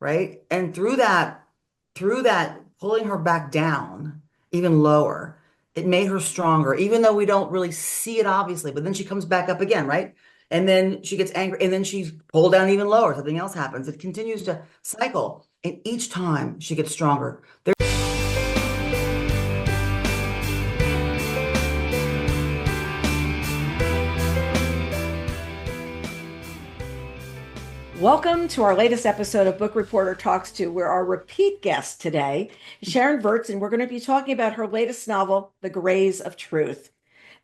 right? And through that pulling her back down even lower, it made her stronger, even though we don't really see it obviously. But then she comes back up again, right? And then she gets angry, and then she's pulled down even lower. Something else happens. It continues to cycle, and each time she gets stronger. Welcome to our latest episode of Book Reporter Talks To, where our repeat guest today is Sharon Virts, and we're going to be talking about her latest novel, The Grays of Truth.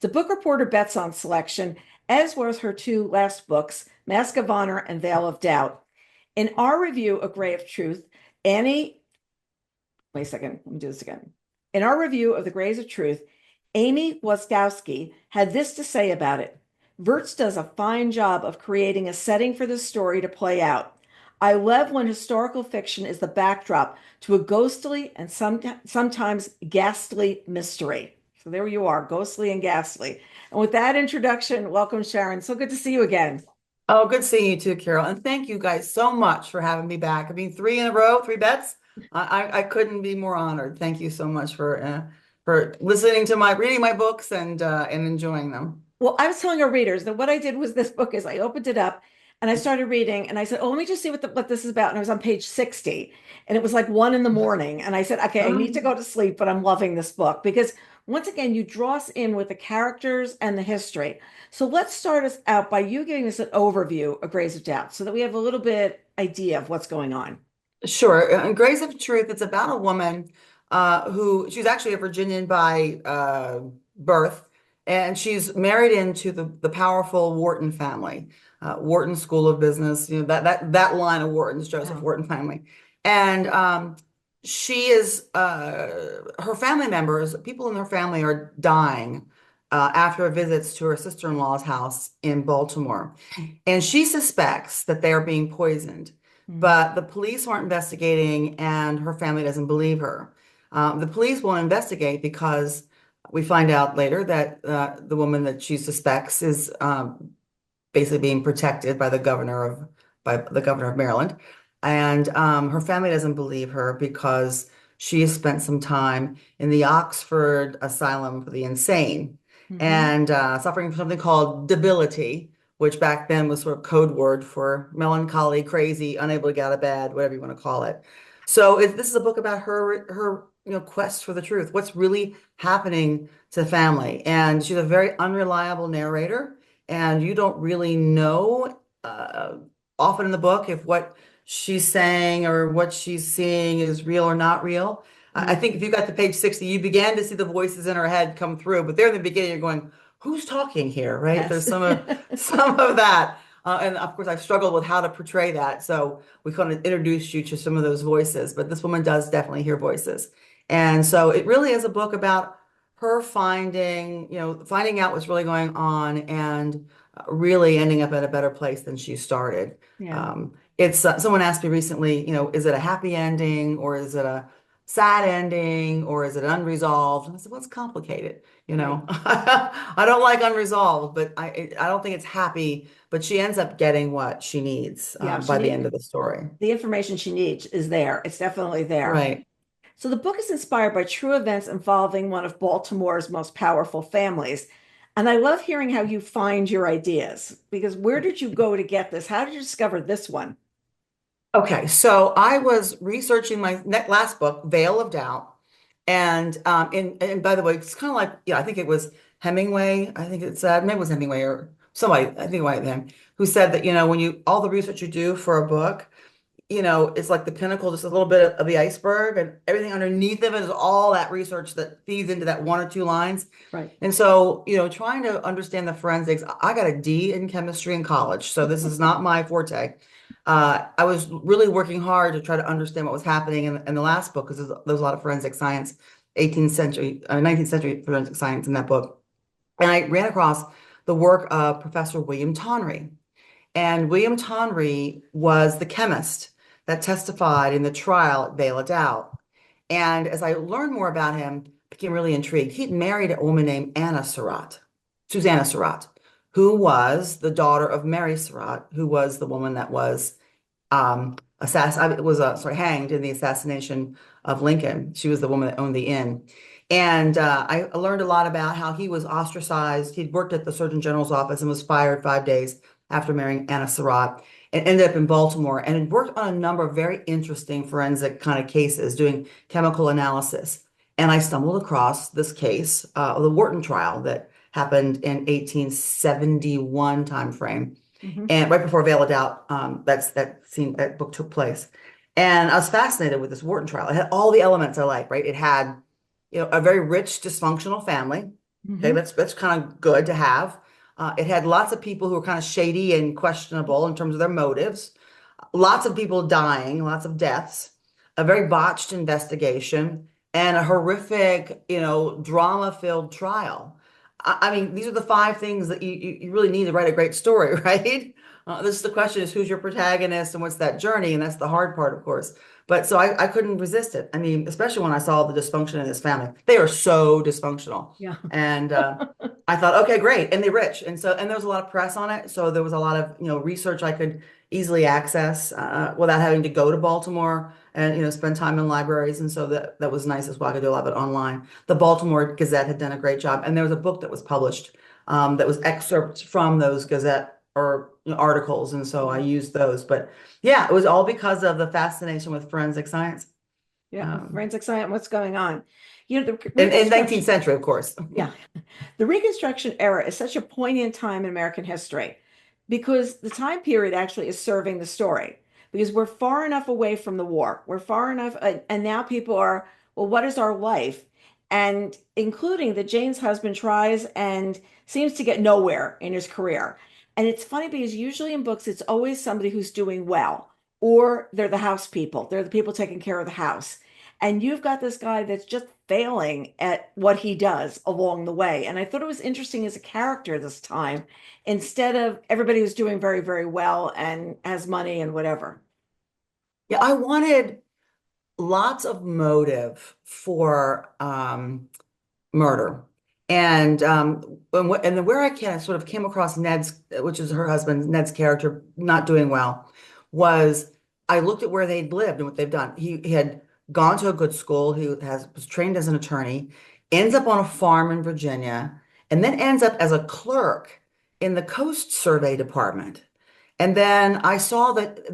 The Book Reporter Bets On selection, as was her two last books, Mask of Honor and Veil of Doubt. In our review of Gray of Truth, wait a second, let me do this again. In our review of The Grays of Truth, Amy Waskowski had this to say about it. Virts does a fine job of creating a setting for the story to play out. I love when historical fiction is the backdrop to a ghostly and sometimes ghastly mystery. So there you are, ghostly and ghastly. And with that introduction, welcome, Sharon. So good to see you again. Oh, good seeing you too, Carol. And thank you guys so much for having me back. I mean, three in a row, three bets. I couldn't be more honored. Thank you so much for listening to reading my books and enjoying them. Well, I was telling our readers that what I did was this book is I opened it up and I started reading and I said, oh, let me just see what this is about. And I was on page 60 and it was like 1 a.m. And I said, okay, I need to go to sleep, but I'm loving this book because once again, you draw us in with the characters and the history. So let's start us out by you giving us an overview of Grays of Doubt so that we have a little bit idea of what's going on. Sure. In Grays of Truth, it's about a woman who she's actually a Virginian by birth, and she's married into the powerful Wharton family, Wharton School of Business. You know that line of Wharton's Joseph Wow. Wharton family, and she is her family members. People in her family are dying after visits to her sister-in-law's house in Baltimore, and she suspects that they are being poisoned. Mhm. But the police aren't investigating, and her family doesn't believe her. The police won't investigate because we find out later that the woman that she suspects is basically being protected by the governor of Maryland, and her family doesn't believe her because she has spent some time in the Oxford Asylum for the Insane Mhm. and suffering from something called debility, which back then was sort of code word for melancholy, crazy, unable to get out of bed, whatever you want to call it. So this is a book about her quest for the truth, what's really happening to the family, and she's a very unreliable narrator, and you don't really know often in the book if what she's saying or what she's seeing is real or not real. I think if you got to page 60, you began to see the voices in her head come through, but there in the beginning, you're going, who's talking here, right? There's Yes. some of that. And of course, I've struggled with how to portray that. So we kind of introduced you to some of those voices, but this woman does definitely hear voices. And so it really is a book about her finding out what's really going on and really ending up at a better place than she started. Yeah. It's someone asked me recently, is it a happy ending or is it a sad ending or is it unresolved? And I said, well, it's complicated. Right. I don't like unresolved, but I don't think it's happy. But she ends up getting what she needs Yeah, she by the need end of the story. the information she needs is there. It's definitely there. Right. So the book is inspired by true events involving one of Baltimore's most powerful families. And I love hearing how you find your ideas because where did you go to get this? How did you discover this one? Okay, so I was researching my last book, Veil of Doubt, and by the way, it's kind of like I think it was Hemingway. I think it said maybe it was Hemingway or somebody. I think it might have been who said that when you all the research you do for a book, it's like the pinnacle, just a little bit of the iceberg, and everything underneath of it is all that research that feeds into that one or two lines. Right. And so, trying to understand the forensics, I got a D in chemistry in college, so this is not my forte. I was really working hard to try to understand what was happening in the last book because there's a lot of forensic science, 18th century, 19th century forensic science in that book. And I ran across the work of Professor William Tonry. And William Tonry was the chemist that testified in the trial at Veil of Doubt. And as I learned more about him, I became really intrigued. He'd married a woman named Anna Surratt, Susanna Surratt, who was the daughter of Mary Surratt, who was the woman that was hanged in the assassination of Lincoln. She was the woman that owned the inn. And I learned a lot about how he was ostracized. He'd worked at the Surgeon General's office and was fired 5 days after marrying Anna Surratt, and ended up in Baltimore and had worked on a number of very interesting forensic kind of cases, doing chemical analysis. And I stumbled across this case, the Wharton trial that happened in 1871 timeframe, Mhm. and right before Veil of Doubt, that book took place. And I was fascinated with this Wharton trial. It had all the elements I like, right? It had, a very rich, dysfunctional family. Okay, Mhm. that's kind of good to have. It had lots of people who were kind of shady and questionable in terms of their motives. Lots of people dying, lots of deaths, a very botched investigation, and a horrific, drama-filled trial. I mean, these are the five things that you really need to write a great story, right? This is the question is who's your protagonist and what's that journey? And that's the hard part, of course. But so I couldn't resist it. I mean, especially when I saw the dysfunction in this family. They are so dysfunctional. Yeah. And I thought, okay, great. And they're rich. And there was a lot of press on it. So there was a lot of, research I could easily access without having to go to Baltimore and, spend time in libraries. And so that was nice as well. I could do a lot of it online. The Baltimore Gazette had done a great job. And there was a book that was published that was excerpts from those Gazette or articles. And so I used those. But yeah, it was all because of the fascination with forensic science. Yeah. Um, Forensic science, what's going on? The in 19th Reconstruction, century, of course. yeah, the Reconstruction era is such a poignant time in American history because the time period actually is serving the story because we're far enough away from the war. We're far enough, and now people are, well, what is our life? And including that Jane's husband tries and seems to get nowhere in his career. And it's funny because usually in books, it's always somebody who's doing well, or they're the house people, they're the people taking care of the house. And you've got this guy that's just failing at what he does along the way. And I thought it was interesting as a character this time, instead of everybody who's doing very, very well and has money and whatever. Yeah, I wanted lots of motive for murder. And then where I can, I sort of came across Ned's, which is her husband, Ned's character, not doing well, was I looked at where they'd lived and what they've done. He had gone to a good school, was trained as an attorney, ends up on a farm in Virginia, and then ends up as a clerk in the Coast Survey Department. And then I saw that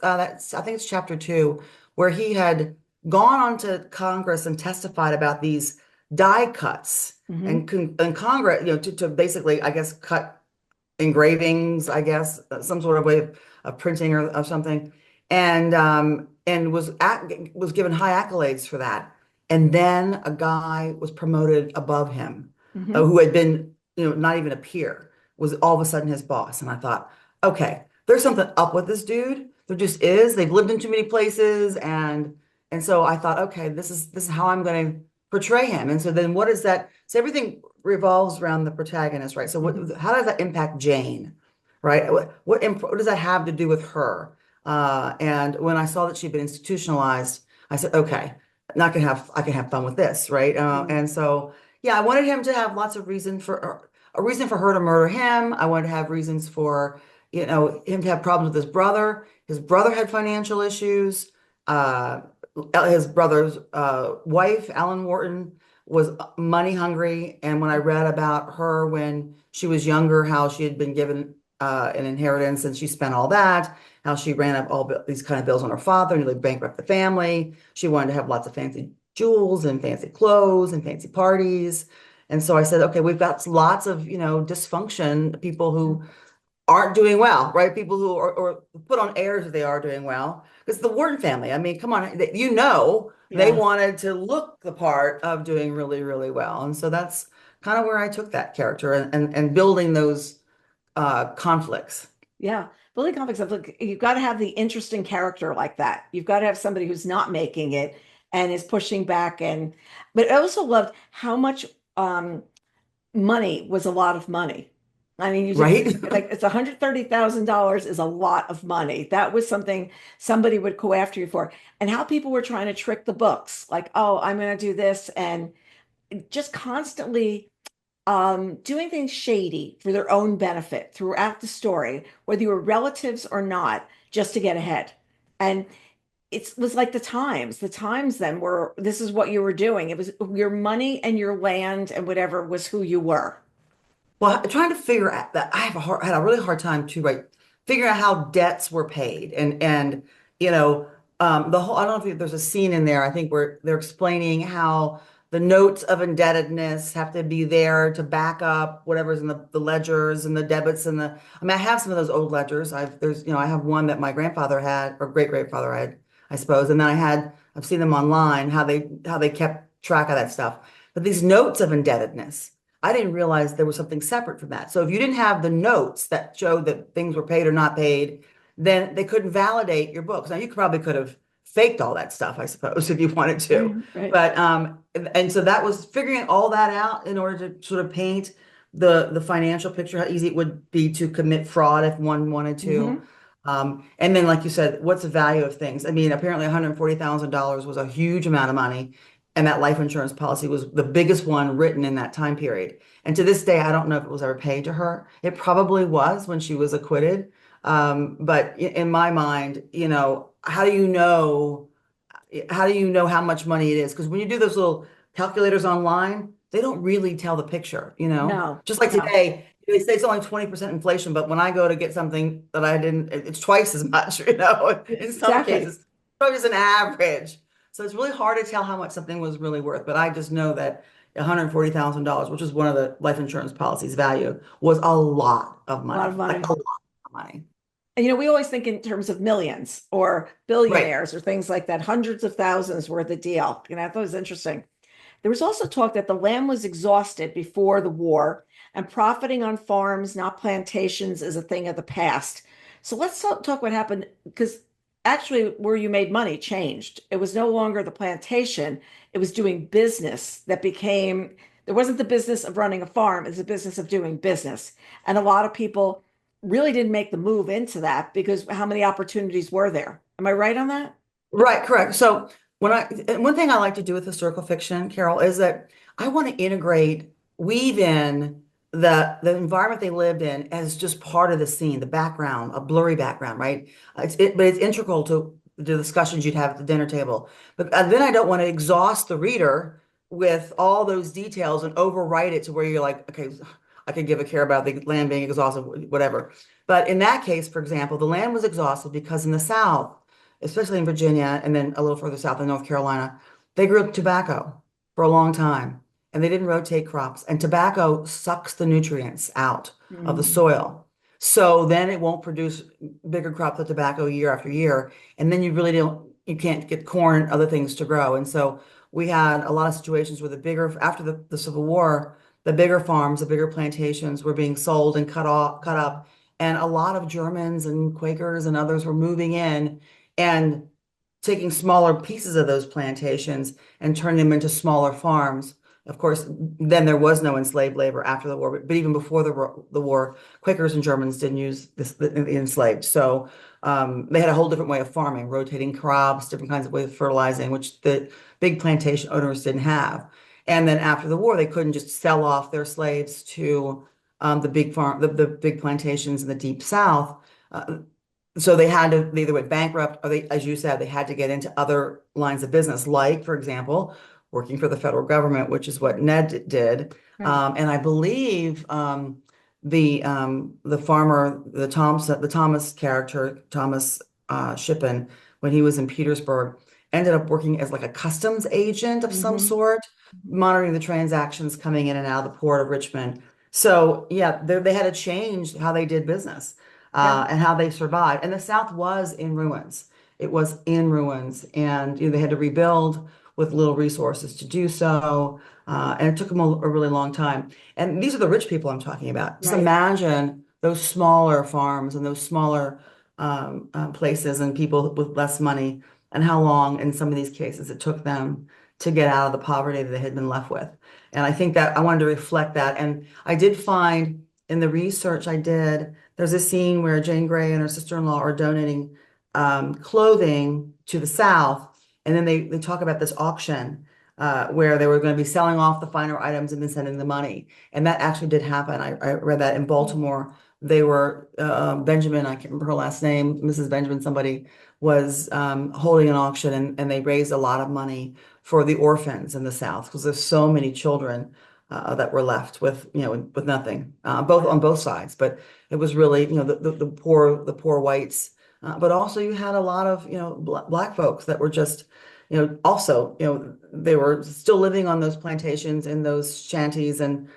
I think it's chapter 2, where he had gone on to Congress and testified about these die cuts Hmm. and Congress, to basically, I guess, cut engravings, I guess, some sort of way of printing or something, and was given high accolades for that. And then a guy was promoted above him, Hmm. who had been, not even a peer, was all of a sudden his boss. And I thought, okay, there's something up with this dude. There just is. They've lived in too many places, and so I thought, okay, this is how I'm going to portray him. And so then what is that? So everything revolves around the protagonist, right? So Hmm. how does that impact Jane, right? What does that have to do with her? And when I saw that she'd been institutionalized, I said, okay, not gonna have I can have fun with this, right? Yeah. And so yeah, I wanted him to have lots of reason for a reason for her to murder him. I wanted to have reasons for him to have problems with his brother. His brother had financial issues. Uh, his brother's wife, Alan Wharton, was money hungry. And when I read about her when she was younger, how she had been given an inheritance and she spent all that, how she ran up these kind of bills on her father, nearly bankrupt the family. She wanted to have lots of fancy jewels and fancy clothes and fancy parties. And so I said, okay, we've got lots of, dysfunction, people who aren't doing well, right? People who are or put on airs that they are doing well. Because the Wharton family, I mean, come on, they Yeah. wanted to look the part of doing really, really well. And so that's kind of where I took that character and building those conflicts. Yeah. Bully comics, look, you've got to have the interesting character like that. You've got to have somebody who's not making it and is pushing back. But I also loved how much um, money was a lot of money. I mean, you just Right? like it's $130,000 is a lot of money. That was something somebody would go after you for. And how people were trying to trick the books, like, oh, I'm going to do this, and just constantly doing things shady for their own benefit throughout the story, whether you were relatives or not, just to get ahead. And it was like the times then were, this is what you were doing. It was your money and your land and whatever was who you were. Well, trying to figure out that I have had a really hard time too, right? Figuring out how debts were paid and you know the whole I don't know if there's a scene in there I think where they're explaining how the notes of indebtedness have to be there to back up whatever's in the ledgers and the debits and the I mean I have some of those old ledgers. I have one that my grandfather had or great grandfather had, I suppose, and then I've seen them online how they kept track of that stuff. But these notes of indebtedness, I didn't realize there was something separate from that. So if you didn't have the notes that showed that things were paid or not paid, then they couldn't validate your books. Now you probably could have faked all that stuff, I suppose, if you wanted to. Right. But and so that was figuring all that out in order to sort of paint the financial picture, how easy it would be to commit fraud if one wanted to. Hmm. And then, like you said, what's the value of things? I mean, apparently $140,000 was a huge amount of money. And that life insurance policy was the biggest one written in that time period. And to this day, I don't know if it was ever paid to her. It probably was when she was acquitted. But in my mind, how do you know how much money it is? Because when you do those little calculators online, they don't really tell the picture. No, Just like no, today, they say it's only 20% inflation, but when I go to get something that I didn't, it's twice as much, in some exactly. cases, probably just an average. So it's really hard to tell how much something was really worth. But I just know that $140,000, which is one of the life insurance policies value, was a lot of A lot of money, like money. a lot of money. And we always think in terms of millions or Right. billionaires or things like that, hundreds of thousands were the deal. I thought it was interesting. There was also talk that the land was exhausted before the war, and profiting on farms, not plantations, is a thing of the past. So let's talk what happened, because actually, where you made money changed. It was no longer the plantation, it was doing business that became, there wasn't the business of running a farm, it's the business of doing business. And a lot of people really didn't make the move into that because how many opportunities were there? Am I right on that? Right, correct. So and one thing I like to do with historical fiction, Carol, is that I want to weave in the environment they lived in as just part of the scene, the background, a blurry background, right? But it's integral to the discussions you'd have at the dinner table. But then I don't want to exhaust the reader with all those details and overwrite it to where you're like, okay, I could give a care about the land being exhausted, whatever. But in that case, for example, the land was exhausted because in the South, especially in Virginia and then a little further south in North Carolina, they grew tobacco for a long time and they didn't rotate crops. And tobacco sucks the nutrients out of the Mm. soil. So then it won't produce bigger crops of tobacco year after year. And then you can't get corn, other things to grow. And so we had a lot of situations where after the Civil War, the bigger farms, the bigger plantations were being sold and cut up. And a lot of Germans and Quakers and others were moving in and taking smaller pieces of those plantations and turning them into smaller farms. Of course, then there was no enslaved labor after the war, but even before the war, Quakers and Germans didn't use the enslaved. So they had a whole different way of farming, rotating crops, different kinds of ways of fertilizing, which the big plantation owners didn't have. And then after the war, they couldn't just sell off their slaves to the big plantations in the deep South. So they either went bankrupt or as you said, they had to get into other lines of business, like, for example, working for the federal government, which is what Ned did. Right. And I believe the farmer, the Thomas character, Thomas Shippen, when he was in Petersburg, ended up working as like a customs agent of some Hmm. sort, monitoring the transactions coming in and out of the port of Richmond. So yeah, they had to change how they did business Yeah. and how they survived. And the South was in ruins. It was in ruins, and they had to rebuild with little resources to do so. And it took them a really long time. And these are the rich people I'm talking about. Just Right. imagine those smaller farms and those smaller places and people with less money, and how long, in some of these cases, it took them to get out of the poverty that they had been left with. And I think that I wanted to reflect that. And I did find in the research I did, there's a scene where Jane Grey and her sister-in-law are donating clothing to the South. And then they talk about this auction where they were going to be selling off the finer items and then sending the money. And that actually did happen. I read that in Baltimore. They were Benjamin, I can't remember her last name, Mrs. Benjamin, somebody was holding an auction, and they raised a lot of money for the orphans in the South because there's so many children that were left with, with nothing, both on both sides. But it was really, the poor whites, but also you had a lot of, black folks that were just, also, they were still living on those plantations in those shanties and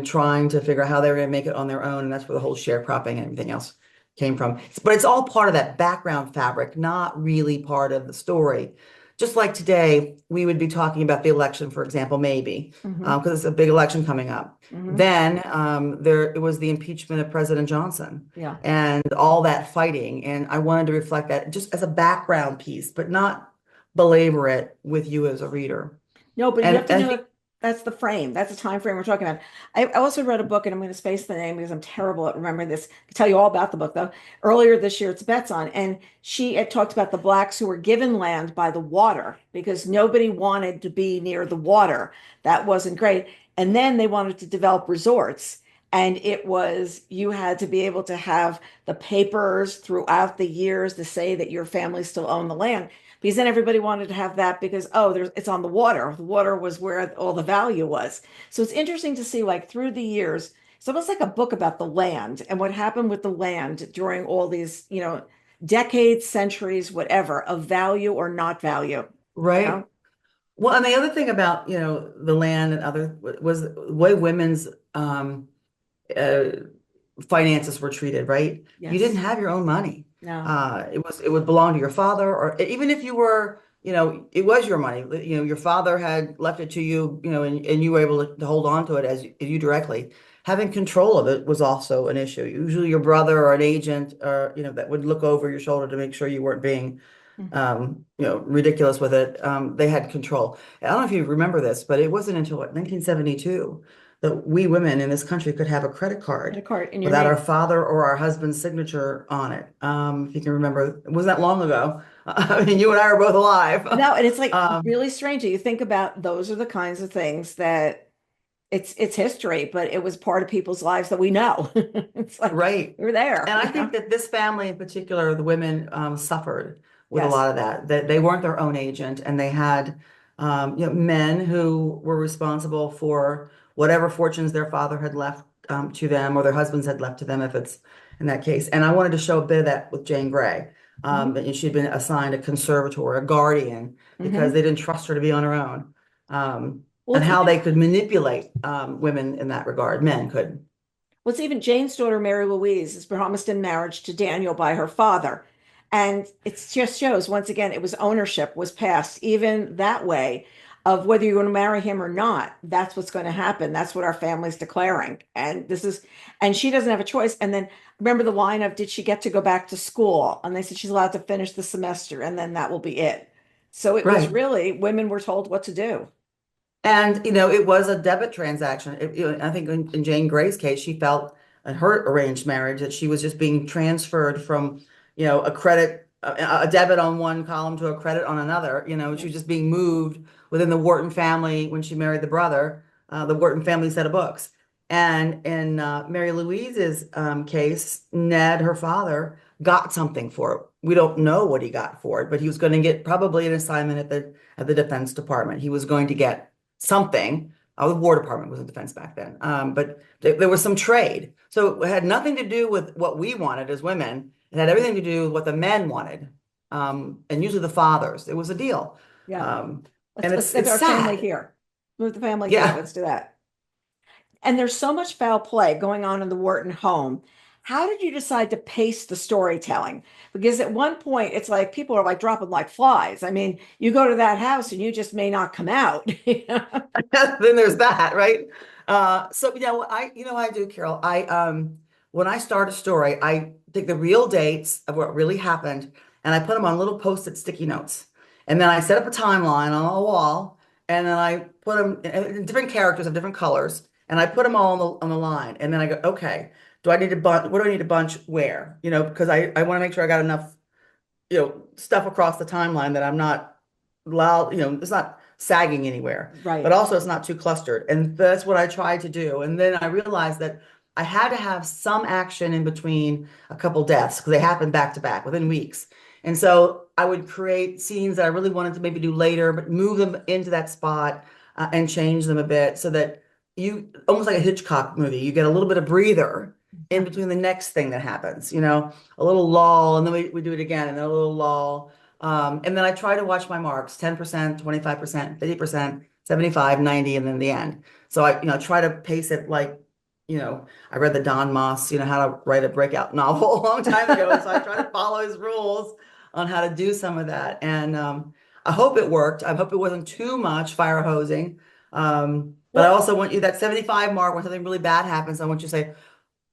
trying to figure out how they were going to make it on their own. And that's where the whole sharecropping and everything else came from. But it's all part of that background fabric, not really part of the story. Just like today, we would be talking about the election, for example, maybe, because it's a big election coming up. Then it was the impeachment of President Johnson, Yeah. and all that fighting. And I wanted to reflect that just as a background piece, but not belabor it with you as a reader. No, but you And have to I know think, that that's the frame. That's the time frame we're talking about. I also read a book, and I'm going to space the name because I'm terrible at remembering this. I can tell you all about the book, though. Earlier this year, it's Bets On, and she had talked about the blacks who were given land by the water because nobody wanted to be near the water. That wasn't great. And then they wanted to develop resorts. And it was, you had to be able to have the papers throughout the years to say that your family still owned the land because then everybody wanted to have that because it's on the water. The water was where all the value was. So it's interesting to see like through the years, it's almost like a book about the land and what happened with the land during all these, decades, centuries, whatever, of value or not value. You right. know? Well, and the other thing about, the land and other was the way women's uh, finances were treated, right? You didn't Yes. have your own money. No. It would belong to your father, or even if you were, it was your money. Your father had left it to you, and you were able to hold on to it as you directly. Having control of it was also an issue. Usually your brother or an agent or, that would look over your shoulder to make sure you weren't being ridiculous with it. They had control. I don't know if you remember this, but it wasn't until what, 1972 that we women in this country could have a credit Credit card card in your without our name. father or our husband's signature on it. If you can remember, it wasn't that long ago. I mean, you and I are both alive. No, and it's like Um, really strange. You think about those are the kinds of things that it's history, but it was part of people's lives that we know. It's like right. we were there, And I think that this family in particular, the women suffered with a Yes. lot of that, that they weren't their own agent and they had men who were responsible for whatever fortunes their father had left to them or their husbands had left to them if it's in that case. And I wanted to show a bit of that with Jane Grey. Hmm. And she'd been assigned a conservator, a guardian, because Hmm. they didn't trust her to be on her own. Well, And it's how even they could manipulate women in that regard, men could. What's even Jane's daughter, Mary Louise, is promised in marriage to Daniel by her father. And it just shows, once again, it was ownership was passed, even that way, of whether you're going to marry him or not. That's what's going to happen. That's what our family's declaring. And she doesn't have a choice. And then remember the line of, did she get to go back to school? And they said she's allowed to finish the semester, and then that will be it. So it was Right. really, women were told what to do. And, it was a debit transaction. I think in Jane Grey's case, she felt in her arranged marriage that she was just being transferred from, a credit, a debit on one column to a credit on another. She was just being moved within the Wharton family when she married the brother, the Wharton family set of books. And in Mary Louise's case, Ned, her father, got something for it. We don't know what he got for it, but he was going to get probably an assignment at the Defense Department. He was going to get something. The War Department was in defense back then. But there was some trade. So it had nothing to do with what we wanted as women. It had everything to do with what the men wanted. And usually the fathers. It was a deal. Yeah. Um, Let's and let's get it's our family sad. here. Move the family here. Yeah. Let's do that. And there's so much foul play going on in the Wharton home. How did you decide to pace the storytelling? Because at one point, it's like people are like dropping like flies. I mean, you go to that house and you just may not come out. Then there's that, right? So I do, Carol. When I start a story, I take the real dates of what really happened and I put them on little post-it sticky notes. And then I set up a timeline on a wall, and then I put them in different characters of different colors, and I put them all on the line. And then I go, okay, do I need to bunch? What do I need to bunch where? Because I want to make sure I got enough, stuff across the timeline that I'm not loud, it's not sagging anywhere, but Right. also it's not too clustered. And that's what I tried to do. And then I realized that I had to have some action in between a couple deaths because they happened back to back within weeks. And so I would create scenes that I really wanted to maybe do later, but move them into that spot and change them a bit so that you almost like a Hitchcock movie, you get a little bit of breather in between the next thing that happens, a little lull, and then we do it again, and then a little lull. And then I try to watch my marks, 10%, 25%, 50%, 75, 90, and then the end. So I try to pace it like, I read the Don Moss, how to write a breakout novel a long time ago. So I try to follow his rules on how to do some of that. And I hope it worked. I hope it wasn't too much fire hosing. But I What also want you that 75 mark when something really bad happens. I want you to say,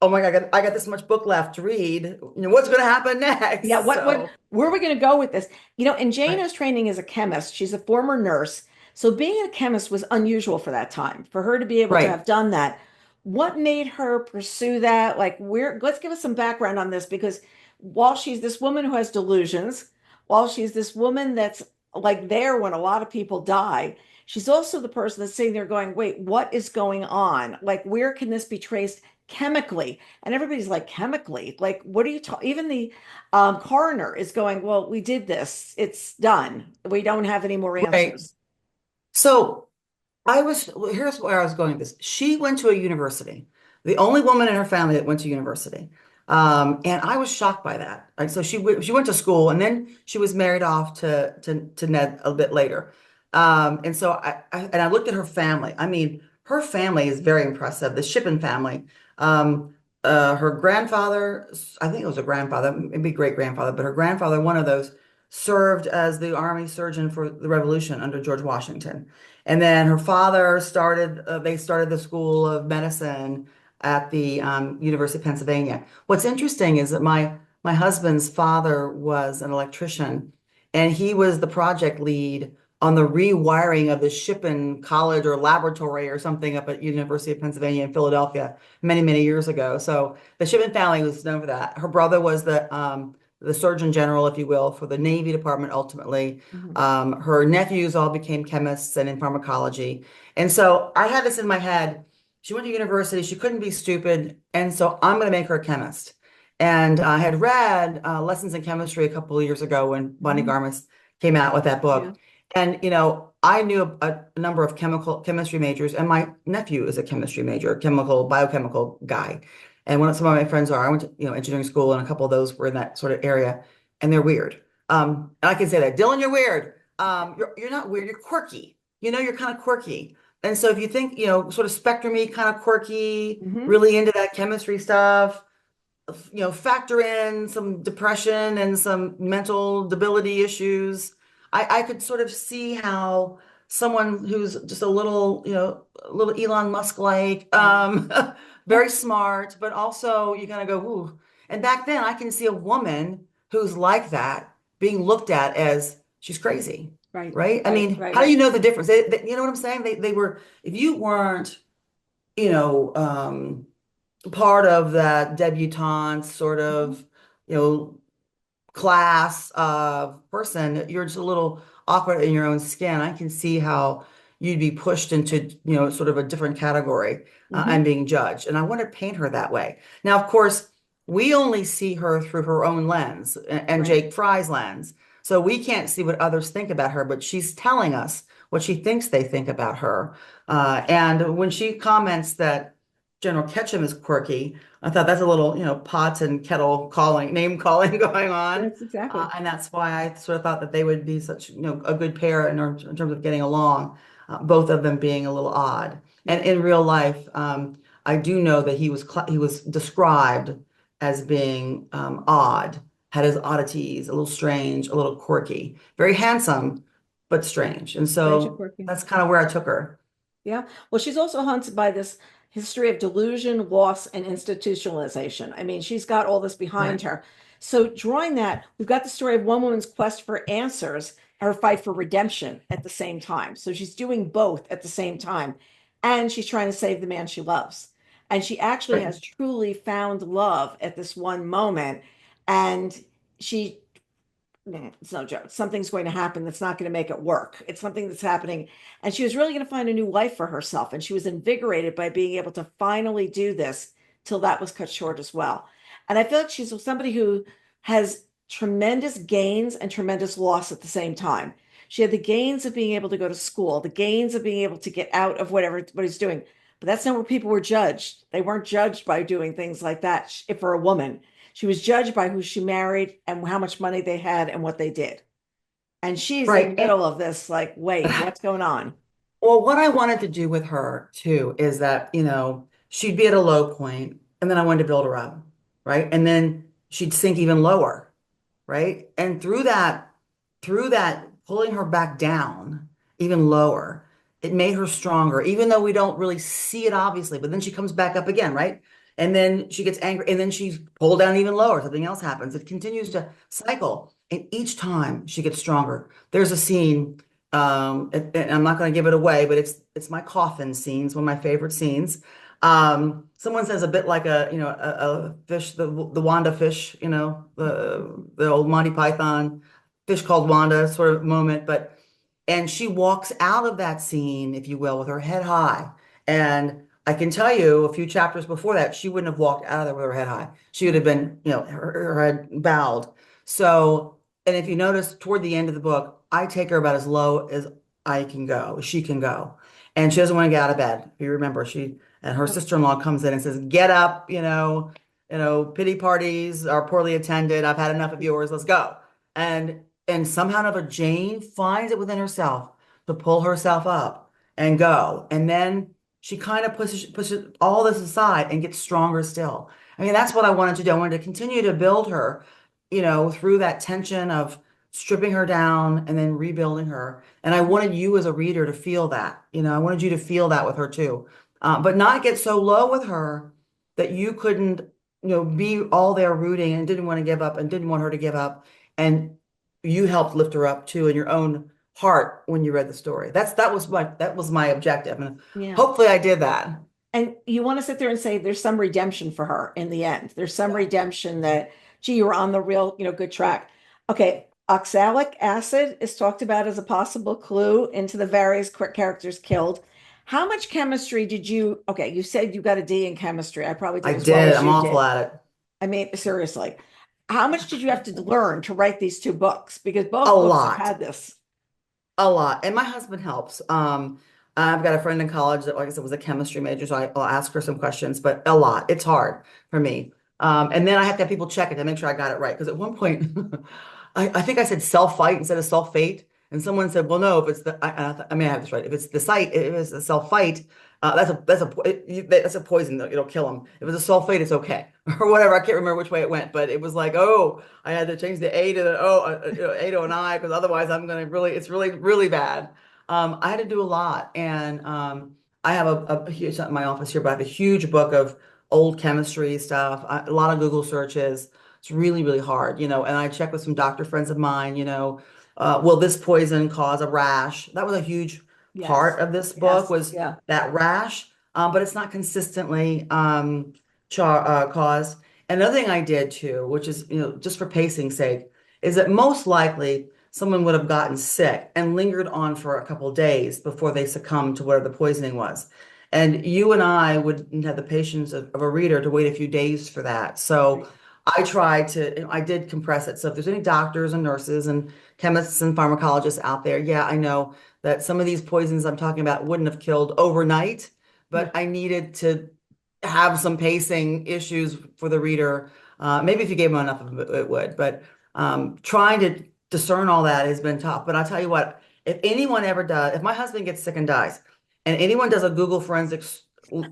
oh my God, I got this much book left to read. What's going to happen Yeah, next? what So, where are we going to go with this? And Jane right, is training as a chemist. She's a former nurse. So being a chemist was unusual for that time. For her to be able to right. have done that, what made her pursue that? Like, let's give us some background on this because while she's this woman who has delusions, while she's this woman that's like there when a lot of people die, she's also the person that's sitting there going, wait, what is going on? Like, where can this be traced chemically? And everybody's like, chemically? Like, what are you talking? Even the coroner is going, well, we did this. It's done. We don't have any more Right. answers. So here's where I was going with this. She went to a university, the only woman in her family that went to university. And I was shocked by that. Like, so she went to school and then she was married off to Ned a bit later. And so I looked at her family. I mean, her family is very impressive. The Shippen family. Her grandfather, I think it was a grandfather, maybe great grandfather, but her grandfather, one of those, served as the army surgeon for the Revolution under George Washington. And then her father they started the School of Medicine at the University of Pennsylvania. What's interesting is that my husband's father was an electrician, and he was the project lead on the rewiring of the Shippen College or laboratory or something up at University of Pennsylvania in Philadelphia many, many years ago. So the Shippen family was known for that. Her brother was the Surgeon General, if you will, for the Navy Department ultimately. Mhm. Her nephews all became chemists and in pharmacology. And so I had this in my head. She went to university, she couldn't be stupid. And so I'm going to make her a chemist. And I had read Lessons in Chemistry a couple of years ago when Bonnie Mhm. Garmis came out with that Yeah. book. And, I knew a number of chemistry majors, and my nephew is a chemistry major, biochemical guy. And some of my friends I went to, engineering school, and a couple of those were in that sort of area, and they're weird. And I can say that, Dylan, you're weird. You're not weird, you're quirky. You're kind of quirky. And so if you think, sort of spectrumy, kind of quirky, Hmm. really into that chemistry stuff, factor in some depression and some mental debility issues. I could sort of see how someone who's just a little Elon Musk like, very smart, but also you kind of go, ooh. And back then I can see a woman who's like that being looked at as she's crazy, Right, right? I right, mean, right, how do you right. know the difference? You know what I'm saying? They were, if you weren't, you know, um, part of that debutante sort Mhm. of, you know, class of person, you're just a little awkward in your own skin. I can see how you'd be pushed into, sort of a different category and Hmm. being judged. And I want to paint her that way. Now, of course, we only see her through her own lens and Right. Jake Fry's lens. So we can't see what others think about her, but she's telling us what she thinks they think about her. And when she comments that General Ketchum is quirky, I thought that's a little, pots and kettle calling, name calling going on. That's exactly. And that's why I sort of thought that they would be such, a good pair in terms of getting along, both of them being a little odd. And Yeah. in real life, I do know that he was described as being odd, had his oddities, a little strange, a little quirky, very handsome, but strange. And Strange and so quirky. that's kind of where I took her. Yeah. Well, she's also haunted by this history of delusion, loss, and institutionalization. I mean, she's got all this behind Right. her. So, drawing that, we've got the story of one woman's quest for answers, her fight for redemption at the same time. So, she's doing both at the same time. And she's trying to save the man she loves. And she actually Right. has truly found love at this one moment. And she it's no joke. Something's going to happen that's not going to make it work. It's something that's happening. And she was really going to find a new life for herself. And she was invigorated by being able to finally do this till that was cut short as well. And I feel like she's somebody who has tremendous gains and tremendous loss at the same time. She had the gains of being able to go to school, the gains of being able to get out of what he's doing. But that's not where people were judged. They weren't judged by doing things like that. If for a woman, she was judged by who she married and how much money they had and what they did. And she's in the Right. middle of this, like, wait, what's going on? Well, what I wanted to do with her too is that, she'd be at a low point and then I wanted to build her up, right? And then she'd sink even lower, right? And through that pulling her back down even lower, it made her stronger, even though we don't really see it obviously, but then she comes back up again, right? And then she gets angry and then she's pulled down even lower. Something else happens. It continues to cycle. And each time she gets stronger. There's a scene, and I'm not going to give it away, but it's my coffin scenes, one of my favorite scenes. Someone says a bit like a fish, the Wanda fish, the old Monty Python fish called Wanda sort of moment, and she walks out of that scene, if you will, with her head high. And I can tell you a few chapters before that, she wouldn't have walked out of there with her head high. She would have been, her head bowed. So, and if you notice toward the end of the book, I take her about as low as I can go, she can go. And she doesn't want to get out of bed. If you remember, and her sister-in-law comes in and says, get up, pity parties are poorly attended. I've had enough of yours. Let's go. And somehow or another, Jane finds it within herself to pull herself up and go. And then she kind of pushes all this aside and gets stronger still. I mean, that's what I wanted to do. I wanted to continue to build her, through that tension of stripping her down and then rebuilding her. And I wanted you as a reader to feel that, I wanted you to feel that with her too. But not get so low with her that you couldn't, be all there rooting and didn't want to give up and didn't want her to give up. And you helped lift her up too in your own heart when you read the story. That was my objective. And Yeah. hopefully I did that. And you want to sit there and say there's some redemption for her in the end. There's some redemption that, gee, you were on the real, good track. Okay, oxalic acid is talked about as a possible clue into the various characters killed. How much chemistry did you, okay, you said you got a D in chemistry. I probably I did as well did. as I'm you awful did. at it. I mean, seriously, how much did you have to learn to write these two books? Because A both books have lot. had this. A lot. And my husband helps. I've got a friend in college that, like I said, was a chemistry major, so I'll ask her some questions, but a lot. It's hard for me. And then I have to have people check it to make sure I got it right. Because at one point, I think I said sulfite instead of sulfate. And someone said, well, no, if it's I may have this right. If it's the site, if it's the sulfite, that's a poison. It'll kill them. If it's a sulfate, it's okay or whatever. I can't remember which way it went, but it was like, oh, I had to change the A to the A to an I because otherwise it's really, really bad. I had to do a lot. And I have a huge, not in my office here, but I have a huge book of old chemistry stuff, a lot of Google searches. It's really, really hard, and I check with some doctor friends of mine, will this poison cause a rash? That was a huge Yes. part of this book Yes. was Yeah. that rash, but it's not consistently caused. Another thing I did too, which is, just for pacing's sake, is that most likely someone would have gotten sick and lingered on for a couple of days before they succumbed to whatever the poisoning was. And you and I wouldn't have the patience of a reader to wait a few days for that. So Right. I did compress it. So if there's any doctors and nurses and chemists and pharmacologists out there, yeah, I know that some of these poisons I'm talking about wouldn't have killed overnight, Yeah. but I needed to have some pacing issues for the reader. Maybe if you gave them enough of it, it would, but trying to discern all that has been tough. But I'll tell you what, if anyone ever does, if my husband gets sick and dies, and anyone does a Google forensics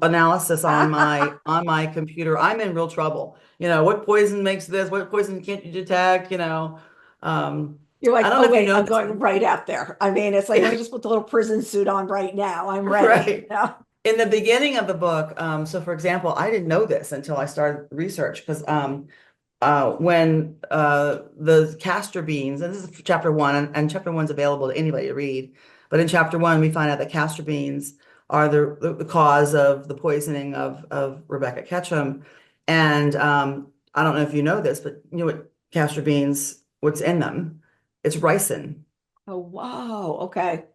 analysis on my computer, I'm in real trouble. What poison makes this? What poison can't you detect? You're I like, don't know oh if you wait, know I'm this. going right out there. I mean, it's like, let me just put the little prison suit on right now. I'm ready. Right. In the beginning of the book, so for example, I didn't know this until I started research because when the castor beans, and this is chapter one, and chapter one's available to anybody to read, but in chapter one, we find out that castor beans are the cause of the poisoning of Rebecca Ketchum. And I don't know if you know this, but you know what castor beans, what's in them? It's ricin. Oh, wow. Okay.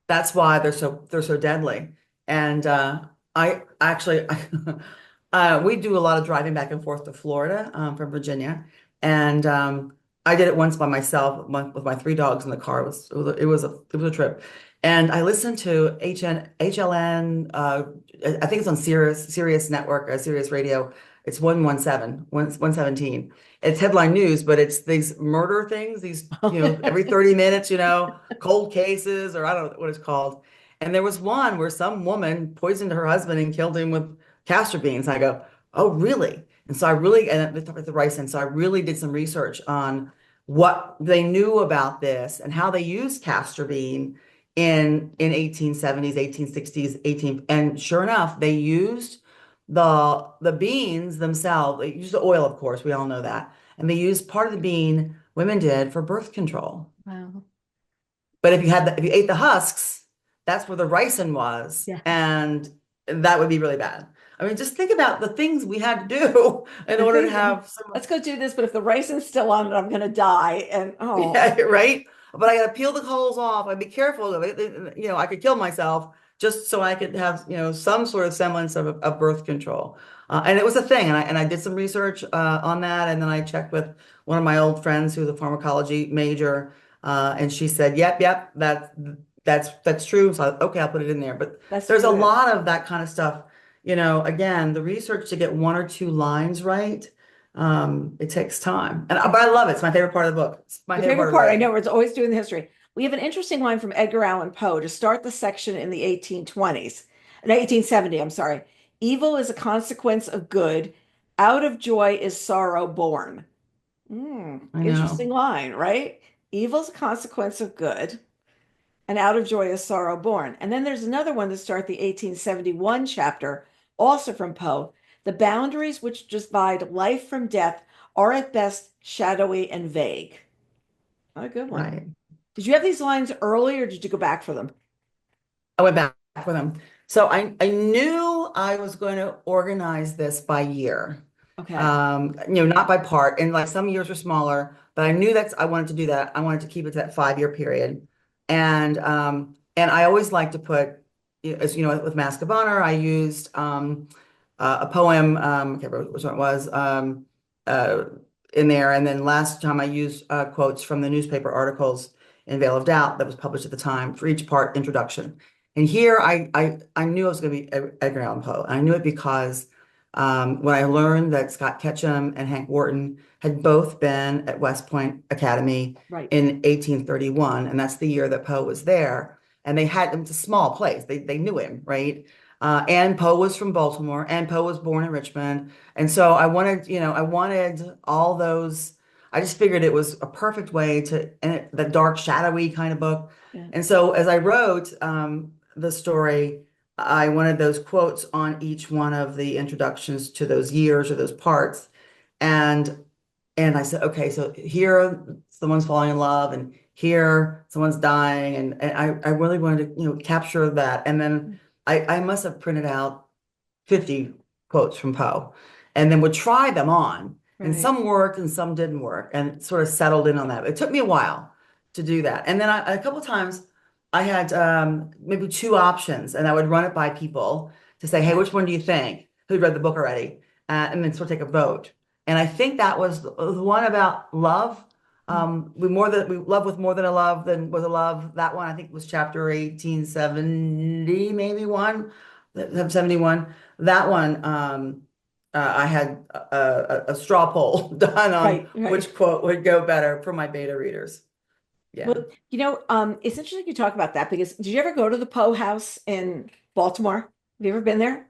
That's why they're so deadly. And I actually we do a lot of driving back and forth to Florida from Virginia, and I did it once by myself with my three dogs in the car. It was a trip. And I listened to HLN, I think it's on Sirius Network, Sirius Radio. It's 117. It's headline news, but it's these murder things, every 30 minutes, cold cases, or I don't know what it's called. And there was one where some woman poisoned her husband and killed him with castor beans. I go, oh, really? And so and with the ricin, so I really did some research on what they knew about this and how they used castor bean in 1870s, 1860s, 18, and sure enough, they used the beans themselves. They used the oil, of course, we all know that. And they used part of the bean, women did, for birth control. Wow. But if you ate the husks, that's where the ricin was, Yeah. and that would be really bad. I mean, just think about the things we had to do in order to have some. Let's go do this, but if the ricin's still on it, I'm going to die. And Yeah, right. But I got to peel the coals off. I'd be careful of it. I could kill myself just so I could have, some sort of semblance of birth control. And it was a thing. And I did some research on that. And then I checked with one of my old friends who's a pharmacology major. And she said, yep, that's true. So, okay, I'll put it in there. But there's a lot of that kind of stuff. Again, the research to get one or two lines right. It takes time. But I love it. It's my favorite part of the book. It's my favorite part. I know, it's always doing the history. We have an interesting line from Edgar Allan Poe to start the section in the 1820s. No, 1870, I'm sorry. Evil is a consequence of good. Out of joy is sorrow born. Interesting line, right? Evil is a consequence of good, and out of joy is sorrow born. And then there's another one that starts the 1871 chapter, also from Poe. The boundaries which divide life from death are at best shadowy and vague. Not a good one. Right. Did you have these lines early or did you go back for them? I went back for them. So I knew I was going to organize this by year. Okay. Not by part. And like some years were smaller, but I knew I wanted to do that. I wanted to keep it to that 5-year period. And I always like to put, as with Mask of Honor, I used a poem, I can't remember which one it was, in there. And then last time I used quotes from the newspaper articles in Veil of Doubt that was published at the time for each part introduction. And here I knew it was going to be Edgar Allan Poe. And I knew it because when I learned that Scott Ketchum and Hank Wharton had both been at West Point Academy in 1831, and that's the year that Poe was there. And it's a small place. They knew him, right? And Poe was from Baltimore, and Poe was born in Richmond. And so I wanted all those. I just figured it was a perfect way the dark, shadowy kind of book. Yeah. And so as I wrote the story, I wanted those quotes on each one of the introductions to those years or those parts. And I said, okay, so here someone's falling in love, and here someone's dying. And I really wanted to, capture that. And then I must have printed out 50 quotes from Poe and then would try them on. Right. And some worked and some didn't work, and sort of settled in on that. It took me a while to do that. And then a couple of times I had maybe 2 options, and I would run it by people to say, hey, which one do you think? Who'd read the book already? And then sort of take a vote. And I think that was the one about love. We love with more than a love than was a love. That one I think was chapter 1870, maybe 71. That one I had a straw poll done on which quote would go better for my beta readers. Yeah. Well, it's interesting you talk about that, because did you ever go to the Poe House in Baltimore? Have you ever been there?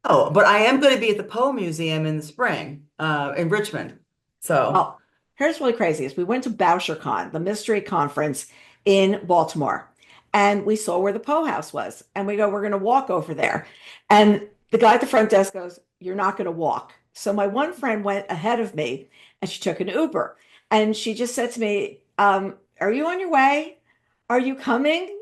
Oh, but I am going to be at the Poe Museum in the spring in Richmond. So here's really crazy is we went to BoucherCon, the mystery conference in Baltimore, and we saw where the Poe House was. And we go, we're going to walk over there. And the guy at the front desk goes, you're not going to walk. So my one friend went ahead of me, and she took an Uber. And she just said to me, are you on your way? Are you coming?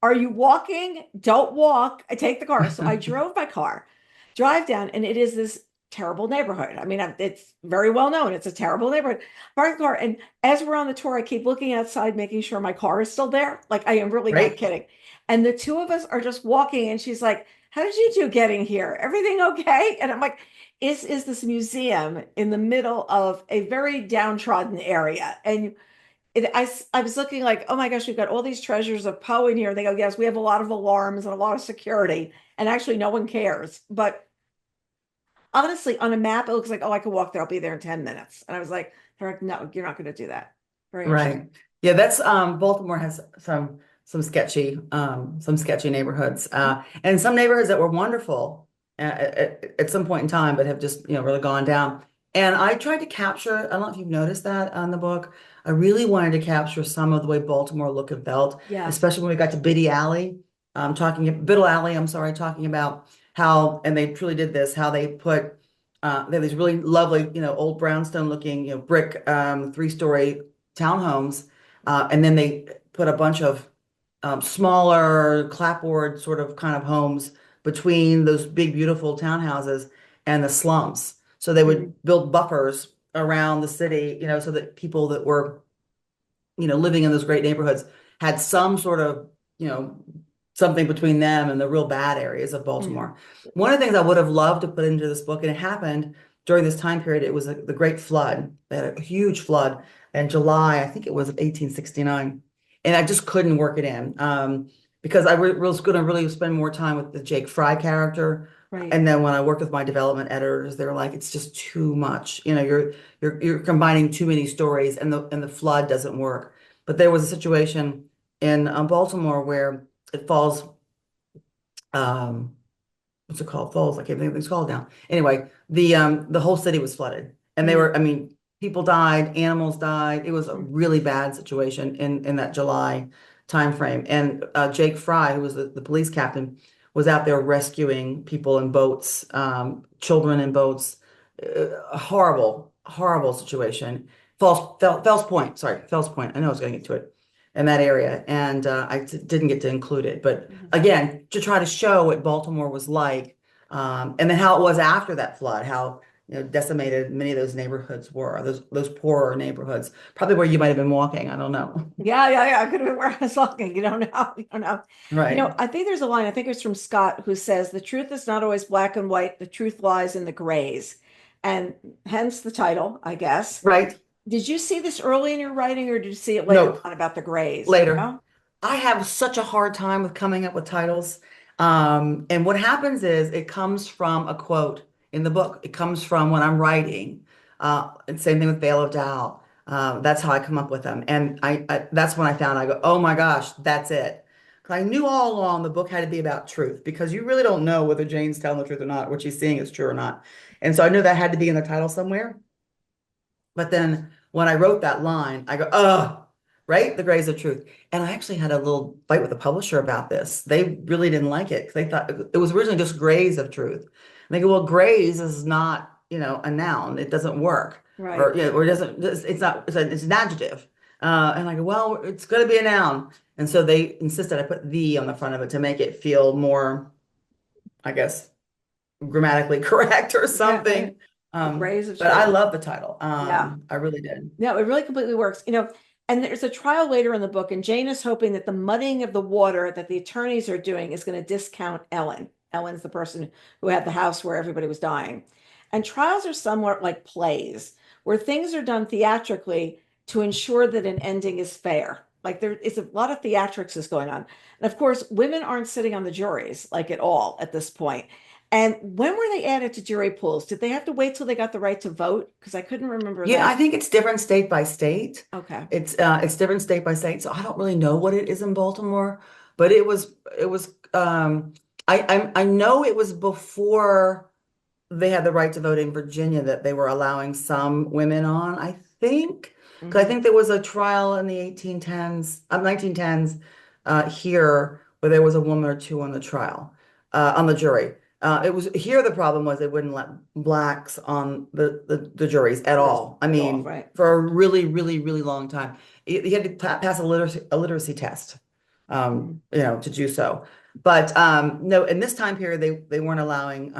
Are you walking? Don't walk. I take the car. So I drove my car, drive down, and it is this terrible neighborhood. I mean, it's very well known. It's a terrible neighborhood. Park the car. And as we're on the tour, I keep looking outside, making sure my car is still there. Like, I am really not kidding. And the 2 of us are just walking, and she's like, how did you do getting here? Everything okay? And I'm like, is this museum in the middle of a very downtrodden area. And I was looking like, oh my gosh, we've got all these treasures of Poe in here. They go, yes, we have a lot of alarms and a lot of security. And actually, no one cares. But honestly, on a map, it looks like, oh, I could walk there. I'll be there in 10 minutes. And I was like, they're like, no, you're not going to do that. Very interesting. Right. Yeah, that's Baltimore has some sketchy neighborhoods. And some neighborhoods that were wonderful at some point in time, but have just, really gone down. And I tried to capture, I don't know if you've noticed that on the book. I really wanted to capture some of the way Baltimore looked and felt, Yeah. especially when we got to Biddle Alley, I'm sorry, talking about how, and they truly did this, how they put they have these really lovely, old brownstone looking, brick, 3-story townhomes. And then they put a bunch of smaller clapboard sort of kind of homes between those big, beautiful townhouses and the slums. So they Mhm. would build buffers around the city, so that people that were, living in those great neighborhoods had some sort of, something between them and the real bad areas of Mhm. Baltimore. One of the things I would have loved to put into this book, and it happened during this time period, it was the Great Flood. They had a huge flood in July, I think it was of 1869. And I just couldn't work it in because was going to really spend more time with the Jake Fry character. Right. And then when I worked with my development editors, they were like, it's just too much. You're combining too many stories and the flood doesn't work. But there was a situation in Baltimore where it falls, um, what's it called? Falls. I can't think of what it's called now. Anyway, the whole city was flooded, and they Mm. were. I mean, people died, animals died. It was a Mm. really bad situation in that July timeframe. And Jake Fry, who was the police captain, was out there rescuing people in boats, children in boats. A horrible, horrible situation. Fells Point. Sorry, Fells Point. I know I was going to get to it in that area, and didn't get to include it, but Mhm. again, to try to show what Baltimore was like, and then how it was after that flood, how decimated many of those neighborhoods were, those poorer neighborhoods, probably where you might have been walking. I don't know. Yeah, yeah, yeah. I could have been where I was walking. You don't know. You don't know. Right. I think there's a line, I think it's from Scott, who says, the truth is not always black and white. The truth lies in the grays. And hence the title, I guess. Right. Did you see this early in your writing or did you see it later Nope. on about the grays? Later. No? I have such a hard time with coming up with titles. And what happens is it comes from a quote in the book. It comes from when I'm writing. And same thing with Veil of Doubt. That's how I come up with them. And that's when I found I go, oh my gosh, that's it. 'Cause I knew all along the book had to be about truth because you really don't know whether Jane's telling the truth or not, what she's seeing is true or not. And so I knew that had to be in the title somewhere. But then when I wrote that line, I go, oh, right? The grays of truth. And I actually had a little fight with the publisher about this. They really didn't like it because they thought it was originally just grays of truth. And they go, well, grays is not, a noun. It doesn't work. Or, Right. or it doesn't, it's not, it's an adjective. And I go, well, it's going to be a noun. And so they insisted I put the on the front of it to make it feel more, I guess, grammatically correct or Yeah, right. something. The grays of But I truth. love the title. Yeah. I really did. No, it really completely works. And there's a trial later in the book, and Jane is hoping that the muddying of the water that the attorneys are doing is going to discount Ellen. Ellen's the person who had the house where everybody was dying. And trials are somewhat like plays, where things are done theatrically to ensure that an ending is fair. Like there is a lot of theatrics is going on. And of course, women aren't sitting on the juries like at all at this point. And when were they added to jury pools? Did they have to wait till they got the right to vote? Because I couldn't remember Yeah, I that. think it's different state by state. Okay. It's different state by state. So I don't really know what it is in Baltimore, but it was I know it was before they had the right to vote in Virginia that they were allowing some women on, I think. Because I Hmm. think there was a trial in the 1910s here where there was a woman or two on the trial, on the jury. It was here the problem was they wouldn't let blacks on the juries at Yours all. I at all, mean, right? for a really, really, really long time. You had to pass a literacy test, Mhm. to do so. But no, in this time period, they weren't allowing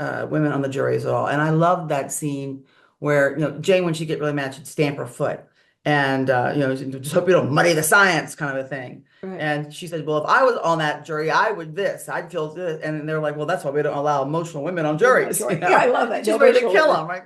women on the juries at all. And I love that scene where, Jane, when she get really mad, she'd stamp her foot. And just hope you don't muddy the science kind of a thing. Right. And she said, well, if I was on that jury, I would this, I'd feel this. And they're like, well, that's why we don't allow emotional women on juries, Sure. Yeah, I love that. She's No ready to emotional kill women. them, right?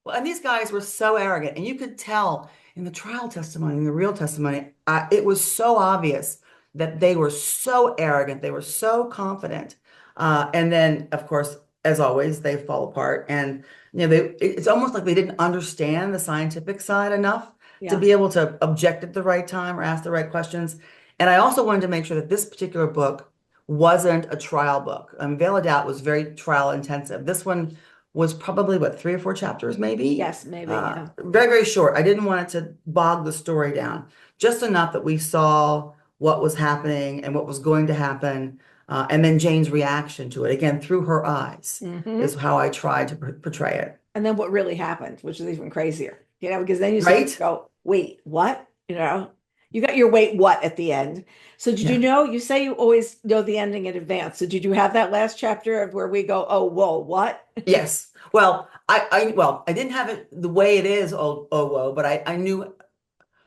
Well, and these guys were so arrogant, and you could tell in the trial testimony, in the real testimony, it was so obvious that they were so arrogant, they were so confident, and then, of course, as always, they fall apart, and it's almost like they didn't understand the scientific side enough to Yeah. be able to object at the right time or ask the right questions. And I also wanted to make sure that this particular book wasn't a trial book. Veil of Doubt was very trial intensive. This one was probably what, 3 or 4 chapters, maybe? Yes, maybe. Yeah. Very, very short. I didn't want it to bog the story down, just enough that we saw what was happening and what was going to happen, and then Jane's reaction to it, again, through her eyes, is how I tried to portray it. And then what really happened, which is even crazier, because then you Right? go, wait, what? You got your wait, what at the end. So did you Yeah. know, you say you always know the ending in advance. So did you have that last chapter of where we go, oh, whoa, what? Yes. Well, I didn't have it the way it is, oh whoa, but I knew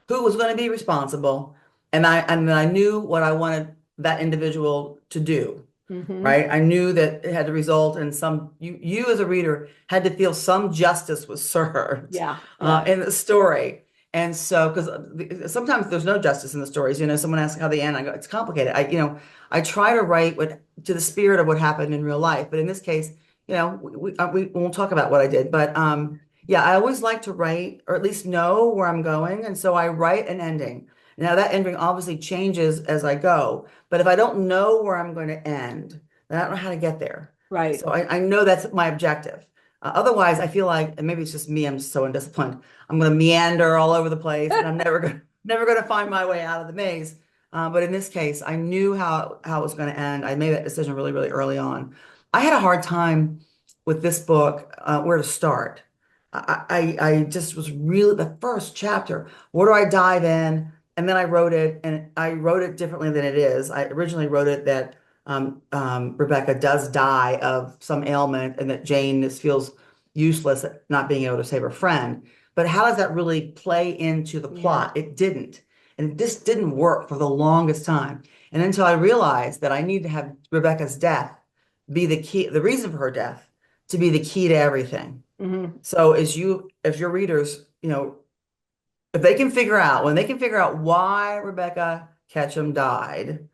who was going to be responsible, and I knew what I wanted that individual to do. Right? I knew that it had to result in you as a reader had to feel some justice was served Yeah. in the story. And so, because sometimes there's no justice in the stories, someone asks how they end, I go, it's complicated. I try to write to the spirit of what happened in real life. But in this case, we won't talk about what I did, but yeah, I always like to write, or at least know where I'm going. And so I write an ending. Now that ending obviously changes as I go, but if I don't know where I'm going to end, then I don't know how to get there. Right. So I know that's my objective. Otherwise, I feel like, and maybe it's just me, I'm just so undisciplined. I'm going to meander all over the place, and I'm never going to find my way out of the maze. But in this case, I knew how it was going to end. I made that decision really, really early on. I had a hard time with this book, where to start. I just was really the first chapter. Where do I dive in? And then I wrote it, and I wrote it differently than it is. I originally wrote it that Rebecca does die of some ailment, and that Jane feels useless at not being able to save her friend. But how does that really play into the plot? It didn't. And this didn't work for the longest time. And until I realized that I need to have Rebecca's death be the key, the reason for her death, to be the key to everything. So as your readers, if they can figure out, when they can figure out why Rebecca Ketchum died,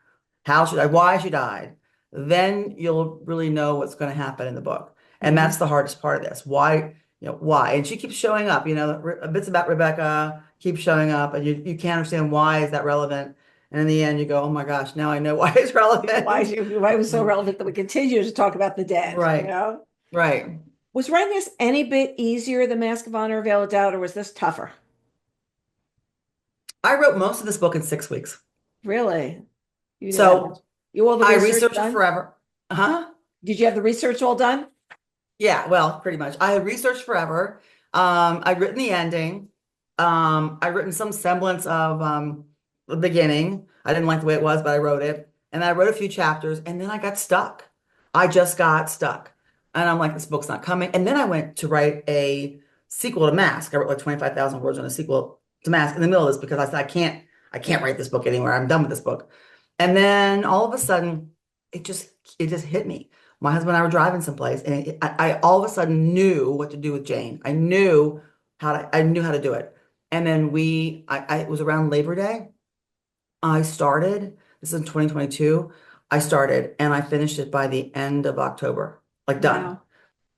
why she died, then you'll really know what's going to happen in the book. And that's the hardest part of this. Why? Why? And she keeps showing up, bits about Rebecca keep showing up, and you can't understand why is that relevant. And in the end, you go, oh my gosh, now I know why it's relevant. Why it was so relevant that we continue to talk about the dead, Right. Right. Was writing this any bit easier than Mask of Honor or Veil of Doubt, or was this tougher? I wrote most of this book in 6 weeks. Really? So you all the I research researched done? forever. Huh? Did you have the research all done? Yeah, well, pretty much. I had researched forever. I'd written the ending. I'd written some semblance of the beginning. I didn't like the way it was, but I wrote it. And I wrote a few chapters, and then I got stuck. I just got stuck. And I'm like, this book's not coming. And then I went to write a sequel to Mask. I wrote like 25,000 words on a sequel to Mask in the middle of this because I said, I can't write this book anymore. I'm done with this book. And then all of a sudden, it just hit me. My husband and I were driving someplace, and I all of a sudden knew what to do with Jane. I knew I knew how to do it. And then it was around Labor Day. I started, this is in 2022. I started and I finished it by the end of October, like done. Wow.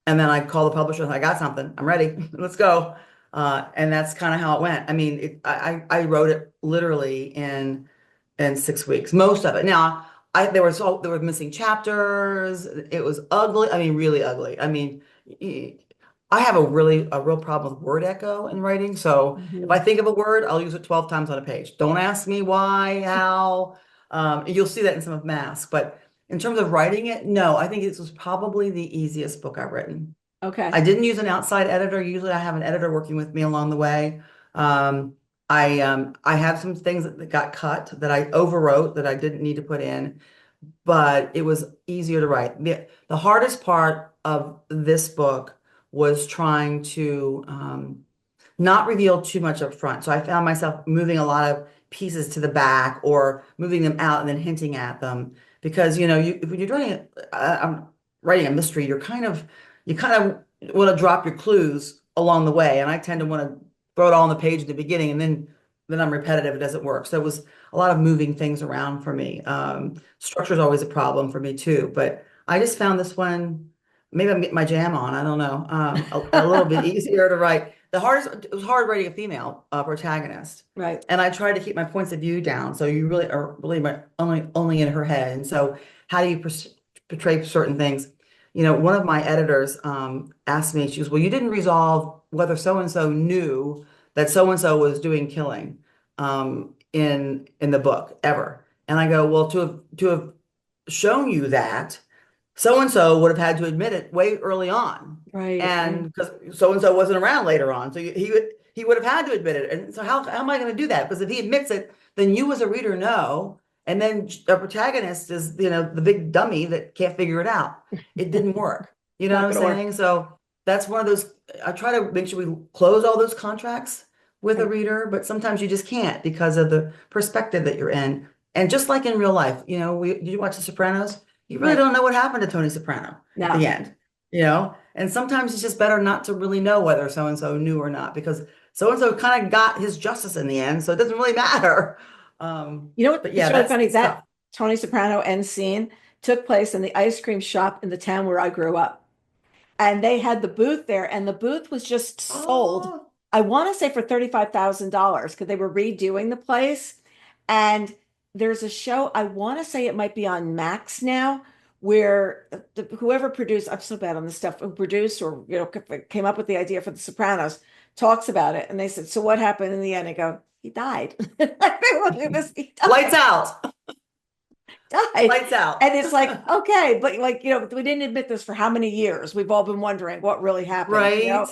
And then I called the publisher and I got something. I'm ready. Let's go. And that's kind of how it went. I mean, I wrote it literally in 6 weeks, most of it. Now, there were missing chapters. It was ugly. I mean, really ugly. I mean, I have a real problem with word echo in writing. So if I think of a word, I'll use it 12 times on a page. Don't ask me why, how. You'll see that in some of Mask. But in terms of writing it, no, I think this was probably the easiest book I've written. Okay. I didn't use an outside editor. Usually I have an editor working with me along the way. I have some things that got cut that I overwrote that I didn't need to put in, but it was easier to write. The hardest part of this book was trying to not reveal too much up front. So I found myself moving a lot of pieces to the back or moving them out and then hinting at them because when you're doing I'm writing a mystery, you kind of want to drop your clues along the way, and I tend to want to throw it all on the page at the beginning, and then I'm repetitive. It doesn't work. So it was a lot of moving things around for me. Structure is always a problem for me too, but I just found this one. Maybe I'm getting my jam on. I don't know. A little bit easier to write. It was hard writing a female protagonist, Right. and I tried to keep my points of view down. So you really are really only in her head. And so how do you portray certain things? One of my editors asked me. She goes, "Well, you didn't resolve whether so and so knew that so and so was doing killing in the book ever." And I go, "Well, to have shown you that." So and so would have had to admit it way early on, Right. and because so and so wasn't around later on, so he would have had to admit it. And so how am I going to do that? Because if he admits it, then you as a reader know, and then the protagonist is the big dummy that can't figure it out. It didn't work. You know Not what I'm gonna work. saying? So that's one of those. I try to make sure we close all those contracts with a Right. reader, but sometimes you just can't because of the perspective that you're in. And just like in real life, did you watch The Sopranos? You really Right. don't know what happened to Tony Soprano at the No. end. And sometimes it's just better not to really know whether so and so knew or not because so and so kind of got his justice in the end, so it doesn't really matter. You know what? But It's yeah, really funny that's tough. that Tony Soprano end scene took place in the ice cream shop in the town where I grew up. And they had the booth there, and the booth was just sold, Oh, I want to say for $35,000 because they were redoing the place. And there's a show, I want to say it might be on Max now, where whoever produced, I'm so bad on this stuff, who produced or came up with the idea for The Sopranos, talks about it. And they said, "So what happened in the end?" I go, "He died." He lights died. out. Died. Lights out. And it's like, okay, but we didn't admit this for how many years? We've all been wondering what really happened, Right.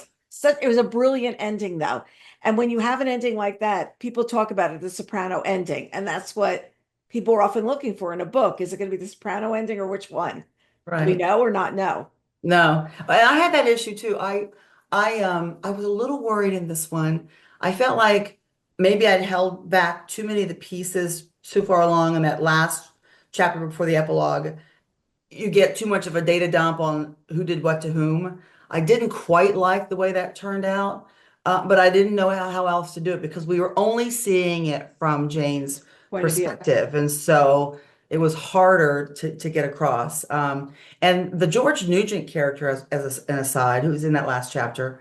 It was a brilliant ending though. And when you have an ending like that, people talk about it, the Soprano ending. And that's what people are often looking for in a book. Is it going to be the Soprano ending or which one? Do we Right. know or not know? No, but I had that issue too. I was a little worried in this one. I felt like maybe I'd held back too many of the pieces too far along in that last chapter before the epilogue. You get too much of a data dump on who did what to whom. I didn't quite like the way that turned out, but I didn't know how else to do it because we were only seeing it from Jane's Point of view. perspective, and so it was harder to get across. And the George Nugent character, as an aside, who's in that last chapter,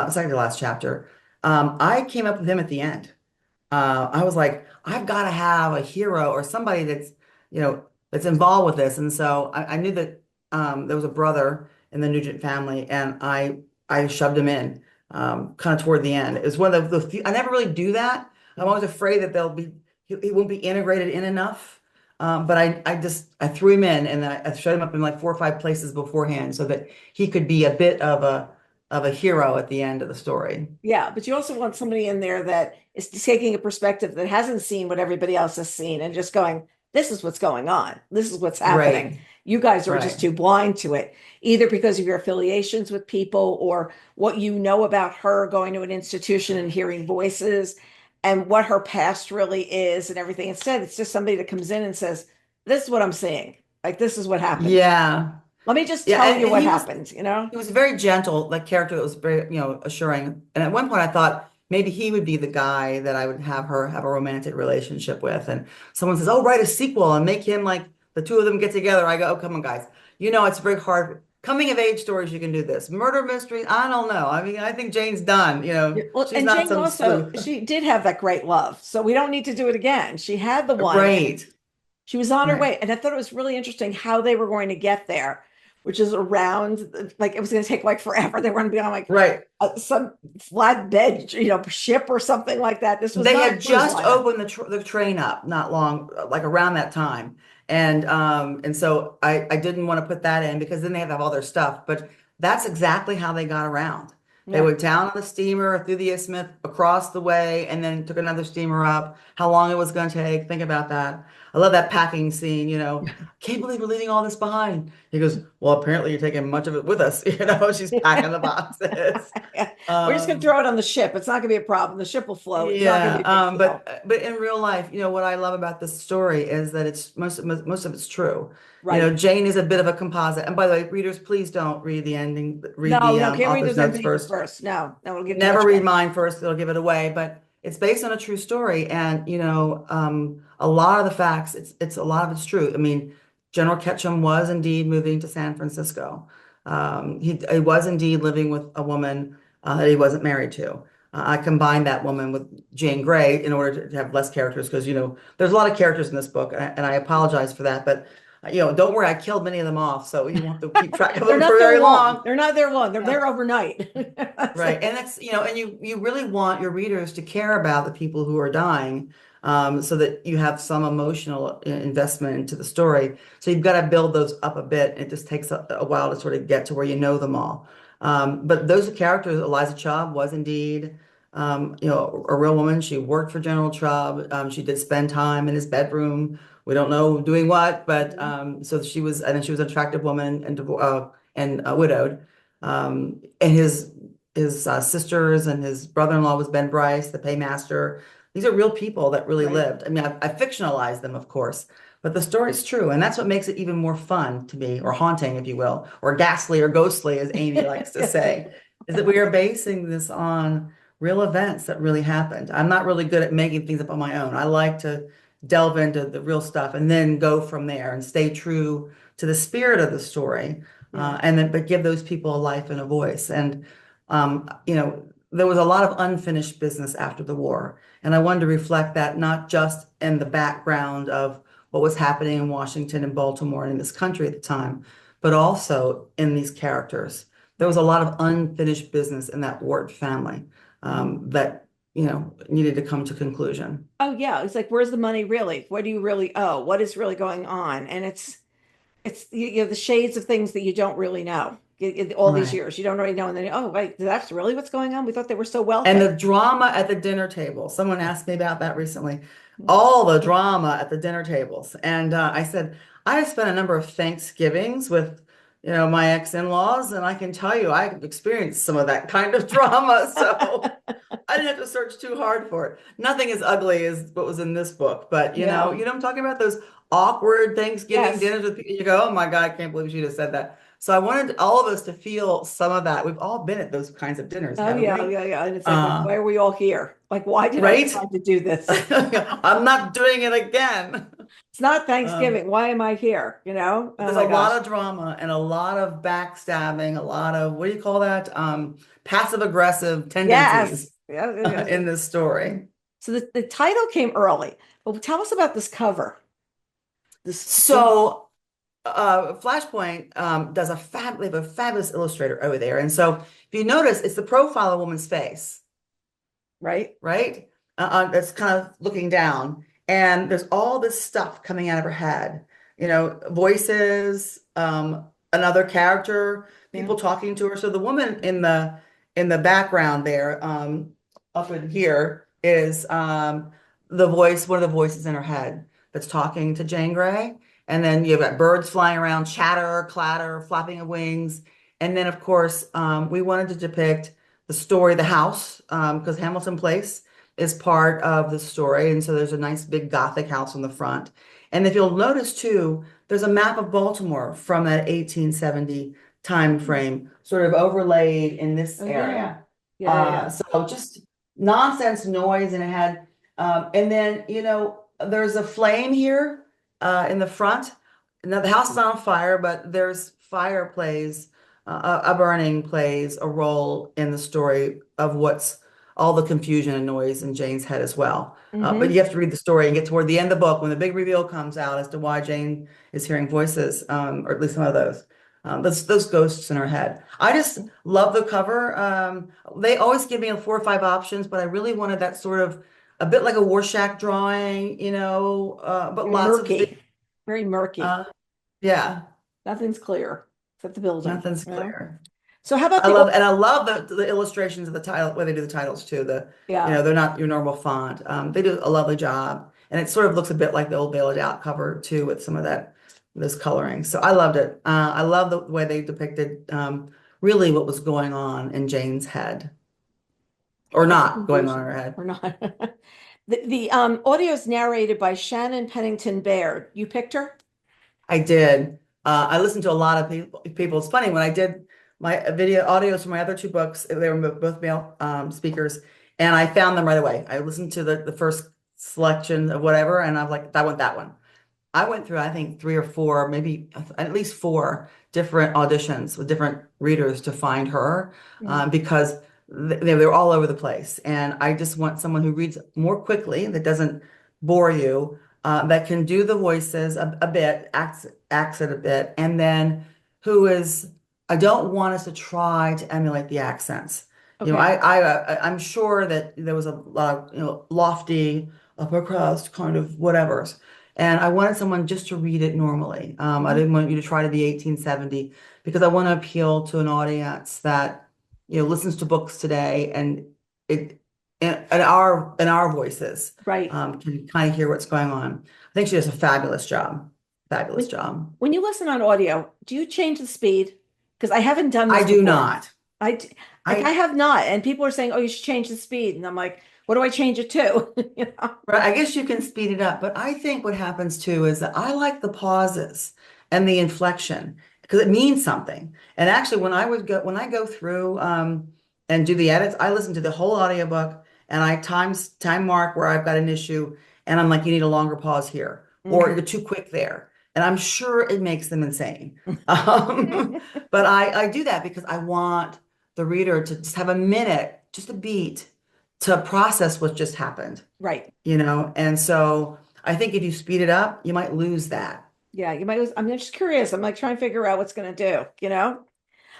second to last chapter, I came up with him at the end. I was like, I've got to have a hero or somebody that's involved with this. And so I knew that there was a brother in the Nugent family, and I shoved him in kind of toward the end. It was one of the few, I never really do that. I'm always afraid that he won't be integrated in enough. But I threw him in, and I showed him up in like 4 or 5 places beforehand so that he could be a bit of a hero at the end of the story. Yeah, but you also want somebody in there that is taking a perspective that hasn't seen what everybody else has seen and just going, "This is what's going on. This is what's happening. Right, You guys are just right. too blind to it, either because of your affiliations with people or what you know about her going to an institution and hearing voices and what her past really is and everything." Instead, it's just somebody that comes in and says, "This is what I'm seeing. Like, this is what happened. Yeah. Let me just Yeah, tell you and what happened." he was very gentle, like character that was very, assuring. And at one point I thought maybe he would be the guy that I would have her have a romantic relationship with. And someone says, "Oh, write a sequel and make him like the two of them get together." I go, "Oh, come on, guys. It's very hard. Coming of age stories, you can do this. Murder mysteries, I don't know. I mean, I think Jane's done. Yeah, well, She's and not Jane some also, sleuth." she did have that great love. So we don't need to do it again. She had the one and Right, she was on her right, way. And I thought it was really interesting how they were going to get there, which is around, like it was going to take like forever. They were going to be on like right. some flatbed, ship or something like that. This was They not a had cruise just liner. opened the train up not long, like around that time. And so I didn't want to put that in because then they have to have all their stuff. But that's exactly how they got around. They Yeah. went down on the steamer through the isthmus across the way and then took another steamer up. How long it was going to take, think about that. I love that packing scene, you know, can't believe we're leaving all this behind. He goes, well, apparently you're taking much of it with us. You know, she's packing the boxes. Yeah. We're just going to Um, throw it on the ship. It's not going to be a problem. The ship will float. It's not going to yeah, be a big deal. but in real life, you know, what I love about this story is that it's most of it's true. You know, Right. Jane is a bit of a composite. And by the way, readers, please don't read the ending, read No, the no, can't read author's those notes endings first. first. No, no, it'll give too Never much read away. mine first, it'll give it away, but it's based on a true story. And, you know, a lot of the facts, it's a lot of it's true. I mean, General Ketchum was indeed moving to San Francisco. He was indeed living with a woman that he wasn't married to. I combined that woman with Jane Grey in order to have less characters because, you know, there's a lot of characters in this book, and I apologize for that. But, you know, don't worry, I killed many of them off, so you won't have to keep track of They're them not for there very long. long. They're not there long. They're Yeah. there overnight. Right. And that's, you know, and you really want your readers to care about the people who are dying, so that you have some emotional investment into the story. So you've got to build those up a bit. It just takes a while to sort of get to where you know them all. But those characters, Eliza Chubb was indeed, you know, a real woman. She worked for General Chubb. She did spend time in his bedroom. We don't know doing what, but Mhm. so she was, and she was an attractive woman and widowed. And his sisters and his brother-in-law was Ben Bryce, the paymaster. These are real people that really Right. lived. I mean, I fictionalized them, of course, but the story's true, and that's what makes it even more fun to me, or haunting, if you will, or ghastly or ghostly, as Amy likes to say, is that we are basing this on real events that really happened. I'm not really good at making things up on my own. I like to delve into the real stuff and then go from there and stay true to the spirit of the story, Yeah. and then but give those people a life and a voice. And you know, there was a lot of unfinished business after the war, and I wanted to reflect that not just in the background of what was happening in Washington and Baltimore and in this country at the time, but also in these characters. There was Right. a lot of unfinished business in that Ward family, that, you know, needed to come to conclusion. Oh yeah. It's like, where's the money really? What do you really owe? What is really going on? And it's you know the shades of things that you don't really know all these Right. years. You don't really know, and then oh wait, that's really what's going on. We thought they were so And wealthy. the drama at the dinner table. Someone asked me about that recently. All the drama at the dinner tables. And I said, I have spent a number of Thanksgivings with, you know, my ex-in-laws, and I can tell you I've experienced some of that kind of drama. So I didn't have to search too hard for it. Nothing as ugly as what was in this book, but Yeah. you know, I'm talking about those awkward Thanksgiving Yes. dinners with people. You go, oh my God, I can't believe she just said that. So I wanted all of us to feel some of that. We've all been at those kinds of dinners, Oh haven't yeah, we? yeah, yeah. And it's like, Uh, why are we all here? Like, why did I right? decide to do this? I'm not doing it again. It's not Um, Thanksgiving. Why am I here? You know? but Oh there's a my gosh. lot of drama and a lot of backstabbing, a lot of, what do you call that? Passive aggressive Yes. tendencies Yeah, yeah, yeah. in this story. So the title came early. But tell us about this cover. This So Flashpoint does they have a fabulous illustrator over there. And so if you notice, it's the profile of a woman's face, right? right? That's kind of looking down, and there's all this stuff coming out of her head. You know, voices, another character, Yeah. people talking to her. So the woman in the background there, up in here, is the voice, one of the voices in her head that's talking to Jane Grey. And then you've got birds flying around, chatter, clatter, flapping of wings. And then, of course, we wanted to depict the story, the house, because Hamilton Place is part of the story. And so there's a nice big Gothic house on the front. And if you'll notice too, there's a map of Baltimore from that 1870 time frame, sort of overlaid in this Oh yeah. area. Yeah, yeah. So just nonsense noise in it had. And then, you know, there's a flame here in the front. Now the house is on fire, but there's fire plays, a burning plays a role in the story of what's all the confusion and noise in Jane's head as well. But Mm-hmm. you have to read the story and get toward the end of the book when the big reveal comes out as to why Jane is hearing voices, or at least some of those. Those ghosts in her head. I just love the cover. They always give me 4 or 5 options, but I really wanted that sort of a bit like a Rorschach drawing, you know, but Very lots of things. murky. Very murky. Uh, yeah, Nothing's clear except the building, nothing's you know? clear. So how about the old, I love the illustrations of the title, where they do the titles too. You yeah. know, they're not your normal font. They do a lovely job. And it sort of looks a bit like the old Bailed Out cover too, with some of those coloring. So I loved it. I love the way they depicted really what was going on in Jane's head, or At the not going on in conclusion, her head. or not. The audio is narrated by Shannon Pennington Baird. You picked her? I did. I listened to a lot of people. It's funny when I did my video audios for my other two books, they were both male speakers, and I found them right away. I listened to the first selection of whatever, and I'm like, I want that one. I went through, I think, three or four, maybe at least four different auditions with different readers to find her Mhm. because they're all over the place. And I just want someone who reads more quickly, that doesn't bore you, that can do the voices a bit, acts it a bit, and then who is, I don't want us to try to emulate the accents. You know, Okay. I'm sure that there was a lot of, lofty, upper crust kind of whatevers. And I wanted someone just to read it normally. I Mhm. didn't want you to try to be 1870 because I want to appeal to an audience that, listens to books today and it in our voices Right. can kind of hear what's going on. I think she does a fabulous job. Fabulous When job. when you listen on audio, do you change the speed? Because I haven't done I this do before. not. I d- I I have not, and people are saying, "Oh, you should change the speed," and I'm like, "What do I change it to?" You know? Right, I guess you can speed it up, but I think what happens too is that I like the pauses and the inflection because it means something. And actually, when I go through and do the edits, I listen to the whole audiobook and I time mark where I've got an issue, and I'm like, you need a longer pause here, or Mhm. you're too quick there. And I'm sure it makes them insane. But I do that because I want the reader to just have a minute, just a beat, to process what just happened. Right. And so I think if you speed it up, you might lose that. Yeah, you might. I'm just curious. I'm like trying to figure out what's going to do.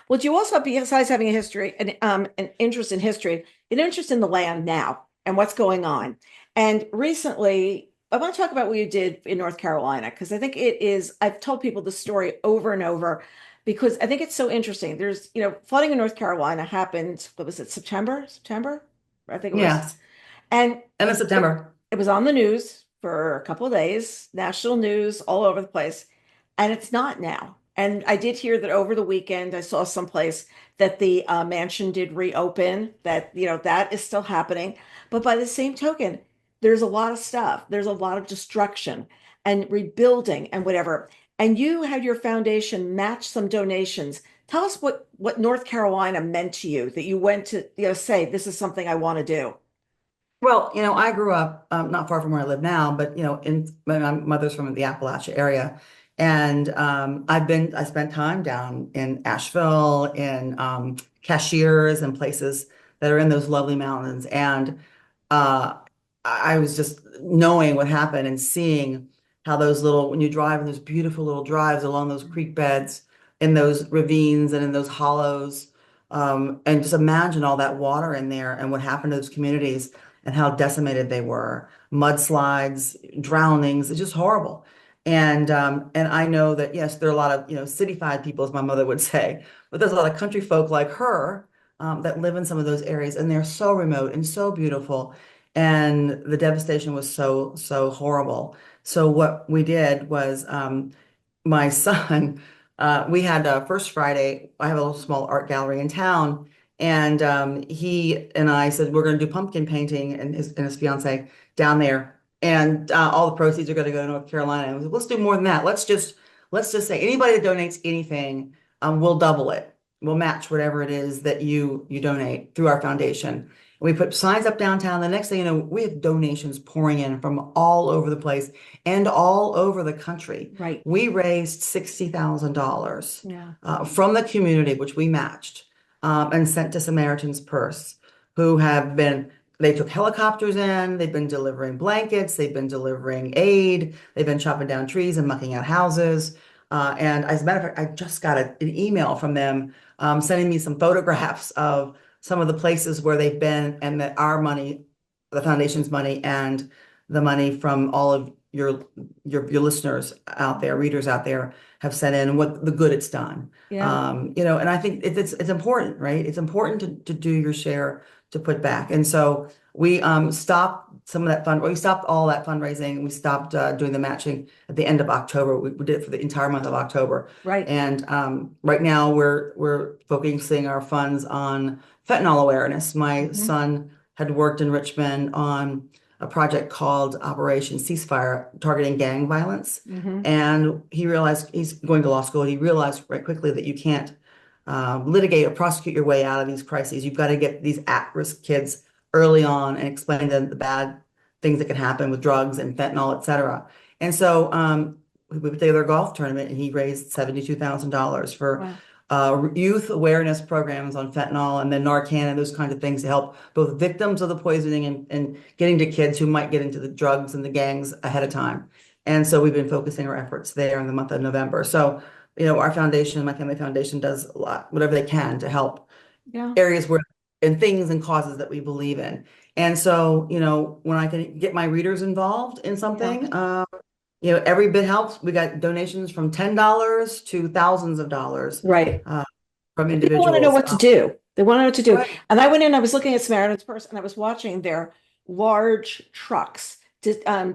Well, do you also, besides having a history, an interest in history, an interest in the land now and what's going on? And recently, I want to talk about what you did in North Carolina because I think it is. I've told people the story over and over because I think it's so interesting. There's, flooding in North Carolina happened. What was it? September? September? I think it was. Yes. And End of it, September. it was on the news for a couple of days, national news all over the place, and it's not now. And I did hear that over the weekend, I saw someplace that the mansion did reopen, that, that is still happening. But by the same token, there's a lot of stuff. There's a lot of destruction and rebuilding and whatever. And you had your foundation match some donations. Tell us what North Carolina meant to you that you went to, say, this is something I want to do. Well, I grew up not far from where I live now, but my mother's from the Appalachia area, and I spent time down in Asheville, in Cashiers, and places that are in those lovely mountains, and uh, I was just knowing what happened and seeing how those little when you drive in those beautiful little drives along those creek beds, in those ravines and in those hollows, and just imagine all that water in there and what happened to those communities and how decimated they were. Mudslides, drownings, it's just horrible. And I know that yes, there are a lot of cityfied people, as my mother would say, but there's a lot of country folk like her that live in some of those areas, and they're so remote and so beautiful, and the devastation was so horrible. So what we did was my son, we had First Friday, I have a little small art gallery in town, and he and I said, we're going to do pumpkin painting and his fiance down there. And all the proceeds are going to go to North Carolina. And we said, let's do more than that. Let's just say anybody that donates anything, we'll double it. We'll match whatever it is that you donate through our foundation. We put signs up downtown. The next thing you know, we have donations pouring in from all over the place and all over the country. Right. We raised $60,000 Yeah. from the community, which we matched and sent to Samaritan's Purse, who they took helicopters in, they've been delivering blankets, they've been delivering aid, they've been chopping down trees and mucking out houses. And as a matter of fact, I just got an email from them sending me some photographs of some of the places where they've been, and that our money, the foundation's money, and the money from all of your listeners out there, readers out there, have sent in, and what the good it's done. Yeah. And I think it's important, right? It's important to do your share to put back. And so we stopped some of that fund. We stopped all that fundraising. We stopped doing the matching at the end of October. We did it for the entire month of October. Right. And right now we're focusing our funds on fentanyl awareness. My Mhm. son had worked in Richmond on a project called Operation Ceasefire, targeting gang violence. Mhm. And he realized, he's going to law school, he realized right quickly that you can't litigate or prosecute your way out of these crises. You've got to get these at-risk kids early on and explain to them the bad things that can happen with drugs and fentanyl, et cetera. And so we put together a golf tournament, and he raised $72,000 for Wow. youth awareness programs on fentanyl and then Narcan and those kinds of things to help both victims of the poisoning and getting to kids who might get into the drugs and the gangs ahead of time. And so we've been focusing our efforts there in the month of November. So, our foundation, my family foundation, does a lot, whatever they can to help Yeah. areas where and things and causes that we believe in. And so, when I can get my readers involved in Yeah. something, every bit helps. We got donations from $10 to thousands of dollars Right. from People want to know individuals. what to do. They want to know what to do. Right. And I went in, I was looking at Samaritan's Purse, and I was watching their large trucks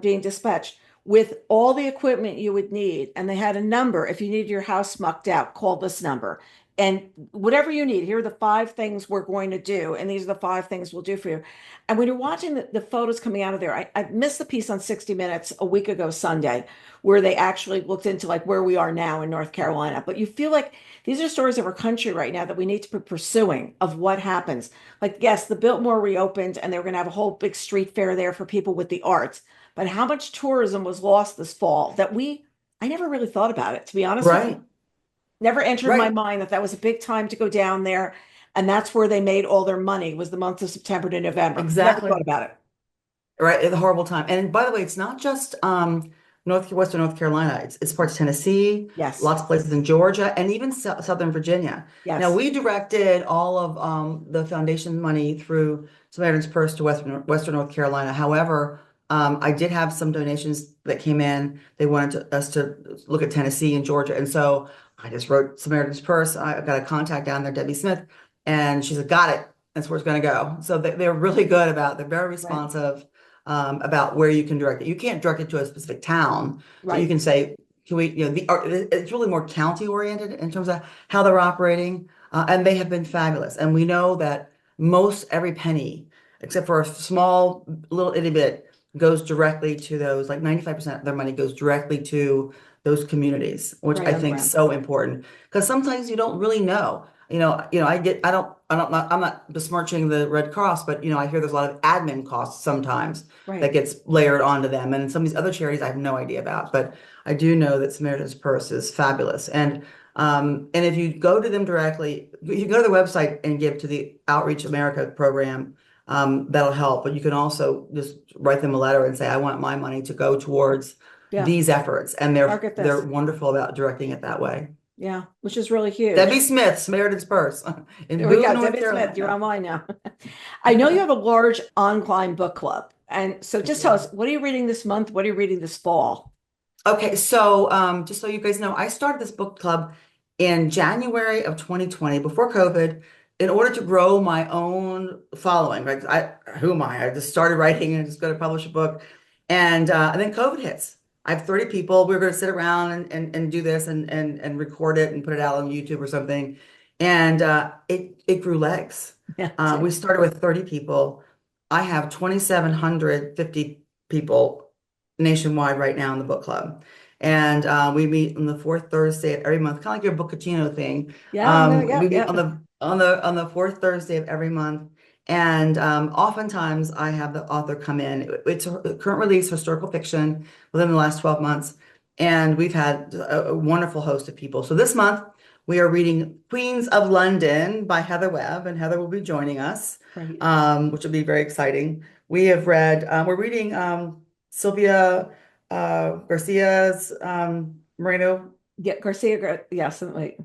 being dispatched with all the equipment you would need. And they had a number. If you need your house mucked out, call this number. And whatever you need, here are the 5 things we're going to do. And these are the 5 things we'll do for you. And when you're watching the photos coming out of there, I missed the piece on 60 Minutes a week ago Sunday, where they actually looked into like where we are now in North Carolina. But you feel like these are stories of our country right now that we need to be pursuing of what happens. Like, yes, the Biltmore reopened and they were going to have a whole big street fair there for people with the arts. But how much tourism was lost this fall that I never really thought about it, to be honest with you. Right. Never entered my Right. mind that that was a big time to go down there. And that's where they made all their money was the month of September to November. Never Exactly. thought about it. Right. It's a horrible time. And by the way, it's not just Western North Carolina. It's parts of Tennessee, Yes. lots of places in Georgia, and even Southern Virginia. Now, Yes. we directed all of the foundation money through Samaritan's Purse to Western North Carolina. However, I did have some donations that came in. They wanted us to look at Tennessee and Georgia. And so I just wrote Samaritan's Purse. I got a contact down there, Debbie Smith, and she said, got it. That's where it's going to go. So they're really good they're very Right. responsive about where you can direct it. You can't direct it to a specific town, but you Right. can say, can we, it's really more county oriented in terms of how they're operating. And they have been fabulous. And we know that most every penny, except for a small little itty bit, goes directly to those, like 95% of their money goes directly to those communities, which Right I on the think is ground. so important. Because sometimes you don't really know. I'm not besmirching the Red Cross, but I hear there's a lot of admin costs sometimes that Right. gets layered onto them. And some of these other charities I have no idea about, but I do know that Samaritan's Purse is fabulous. And if you go to them directly, you can go to their website and give to the Outreach America program. That'll help. But you can also just write them a letter and say, I want my money to go towards Yeah. these efforts. And they're Target they're this. wonderful about directing it that way. Yeah. Which is really huge. Debbie Smith, Samaritan's Purse in There we Boone, go. North Debbie Smith, you're Carolina. online now. I know you have a large online book club. And so I just tell do. us, what are you reading this month? What are you reading this fall? Okay, so just so you guys know, I started this book club in January of 2020, before COVID, in order to grow my own following. Right? Who am I? I just started writing and just going to publish a book, and then COVID hits. I have 30 people. We're going to sit around and do this and record it and put it out on YouTube or something, and it grew legs. Yeah, too. We started with 30 people. I have 2,750 people nationwide right now in the book club. And we meet on the fourth Thursday of every month, kind of like your Bookaccino thing. Yeah, no, We yep, meet on yep. the fourth Thursday of every month. And oftentimes I have the author come in. It's a current release historical fiction within the last 12 months. And we've had a wonderful host of people. So this month we are reading Queens of London by Heather Webb, and Heather will be joining us, Right. which will be very exciting. We're reading Sylvia Garcia's Moreno. Yeah, yes, wait.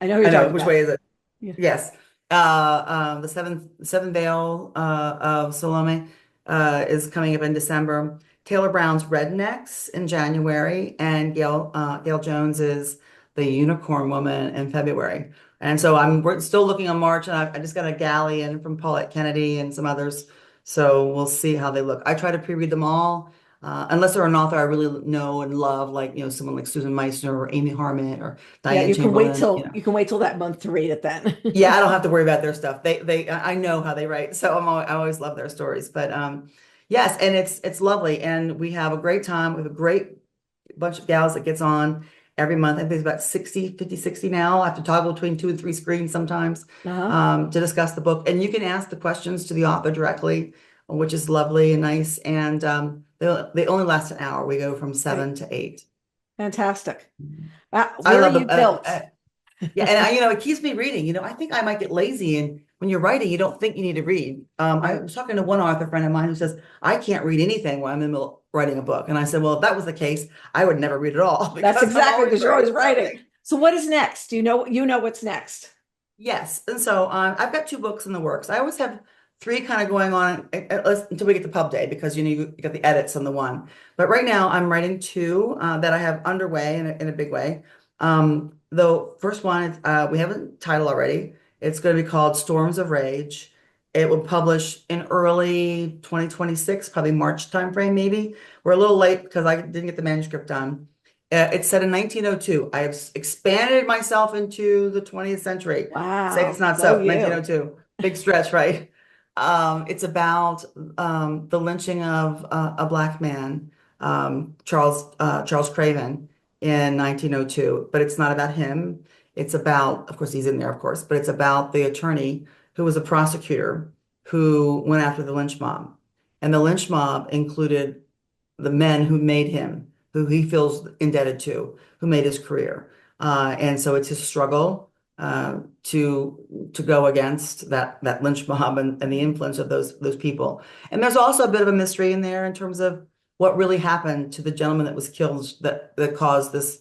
I know who I you're know, talking which about. way is it? Yeah. Yes. The seventh Veil of Salome is coming up in December. Taylor Brown's Rednecks in January, and Gail Jones is the Unicorn Woman in February. And so we're still looking on March, and I just got a galley in from Paulette Kennedy and some others. So we'll see how they look. I try to pre-read them all, unless they're an author I really know and love, like, someone like Susan Meissner or Amy Harmon or Yeah, Diane Chamberlain. you can wait till that month to read it then. Yeah, I don't have to worry about their stuff. I know how they write, so I always love their stories. But yes, and it's lovely, and we have a great time. We have a great bunch of gals that gets on every month. I think it's about 50, 60 now. I have to toggle between 2 and 3 screens sometimes Uh-huh. to discuss the book. And you can ask the questions to the author directly, which is lovely and nice. And they only last an hour. We go from Great. 7 to 8. Fantastic. I Where are love you them. built? Yeah, and it keeps me reading. I think I might get lazy, and when you're writing, you don't think you need to read. I Right. was talking to one author friend of mine who says, I can't read anything while I'm in the middle of writing a book. And I said, well, if that was the case, I would never read at all That's because I'm exactly always because you're always writing writing. something. So what is next? Do you know what's next? Yes. And so I've got 2 books in the works. I always have 3 kind of going on until we get to pub day because you got the edits on the one. But right now I'm writing 2 that I have underway in a big way. The first one, we have a title already. It's going to be called Storms of Rage. It will publish in early 2026, probably March timeframe, maybe. We're a little late because I didn't get the manuscript done. It's set in 1902. I have expanded myself into the 20th century. Say it's Wow. not Go so. you. 1902. Big stretch, right? It's about the lynching of a black man, Charles Craven, in 1902. But it's not about him. It's about, of course, he's in there, of course, but it's about the attorney who was a prosecutor who went after the lynch mob. And the lynch mob included the men who made him, who he feels indebted to, who made his career. And so it's his struggle to go against that lynch mob and the influence of those people. And there's also a bit of a mystery in there in terms of what really happened to the gentleman that was killed that caused this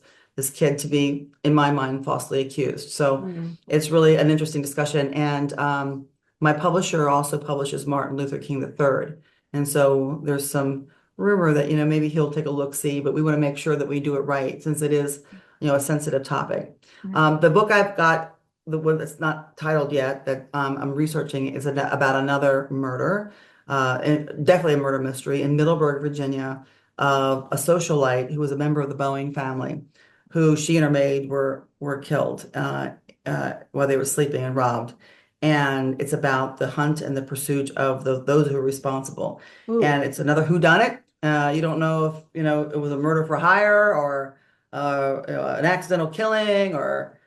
kid to be, in my mind, falsely accused. So Mm. it's really an interesting discussion. And my publisher also publishes Martin Luther King III. And so there's some rumor that, maybe he'll take a look see, but we want to make sure that we do it right since it is, a sensitive topic. The book I've got, the one that's not titled yet, that I'm researching is about another murder, and definitely a murder mystery in Middleburg, Virginia, of a socialite who was a member of the Boeing family, who she and her maid were killed while they were sleeping and robbed. And it's about the hunt and the pursuit of those who are responsible. Ooh. And it's another whodunit. You don't know if, it was a murder for hire or an accidental killing or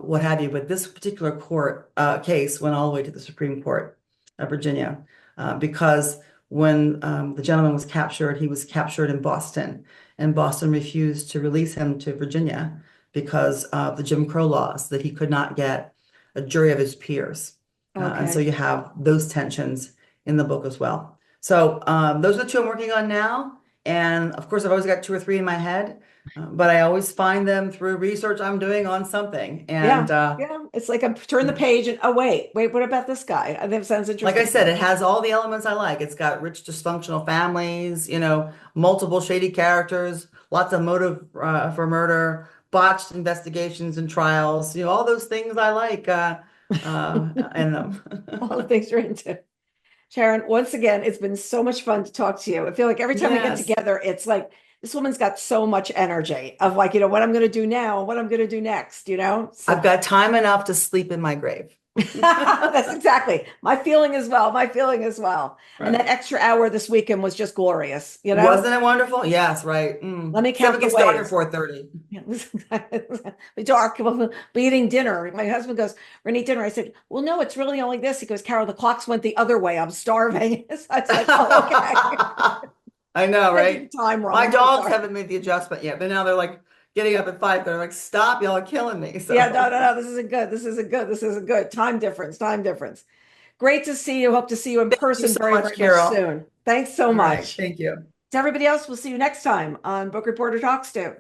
what have you. But this particular court case went all the way to the Supreme Court of Virginia because when the gentleman was captured, he was captured in Boston, and Boston refused to release him to Virginia because of the Jim Crow laws that he could not get a jury of his peers. And so Okay. you have those tensions in the book as well. So those are the 2 I'm working on now. And of course, I've always got 2 or 3 in my head, but I always find them through research I'm doing on something. And Yeah. Yeah. It's like I turn the page and oh wait, what about this guy? That sounds like I interesting. said, it has all the elements I like. It's got rich dysfunctional families, multiple shady characters, lots of motive for murder, botched investigations and trials, all those things I like in All the them. things you're into. Sharon, once again, it's been so much fun to talk to you. I feel like every time we get Yes. together, it's like this woman's got so much energy of like, what I'm going to do now, what I'm going to do next. I've So got time enough to sleep in my grave. that's exactly my feeling as well. My feeling as well. And that Right. extra hour this weekend was just glorious. Wasn't it wonderful? Yes, right. Let me Except it count the gets dark at ways. 4:30. Yeah, be dark. We'll be eating dinner. My husband goes, "We're gonna eat dinner." I said, "Well, no, it's really only this." He goes, "Carol, the clocks went the other way. I'm starving." So I said, "Oh, okay." I know, I did right? the time wrong. My I'm so dogs sorry. haven't made the adjustment yet, but now they're like getting up at 5. They're like, stop, y'all are killing me. Yeah, no, So no, no. This isn't good. This isn't good. This isn't good. Time difference. Time difference. Great to see you. Hope to see you in thank you person so very, much, very much Carol. soon. Thanks so All right. much. Thank you. To everybody else, we'll see you next time on Book Reporter Talks to.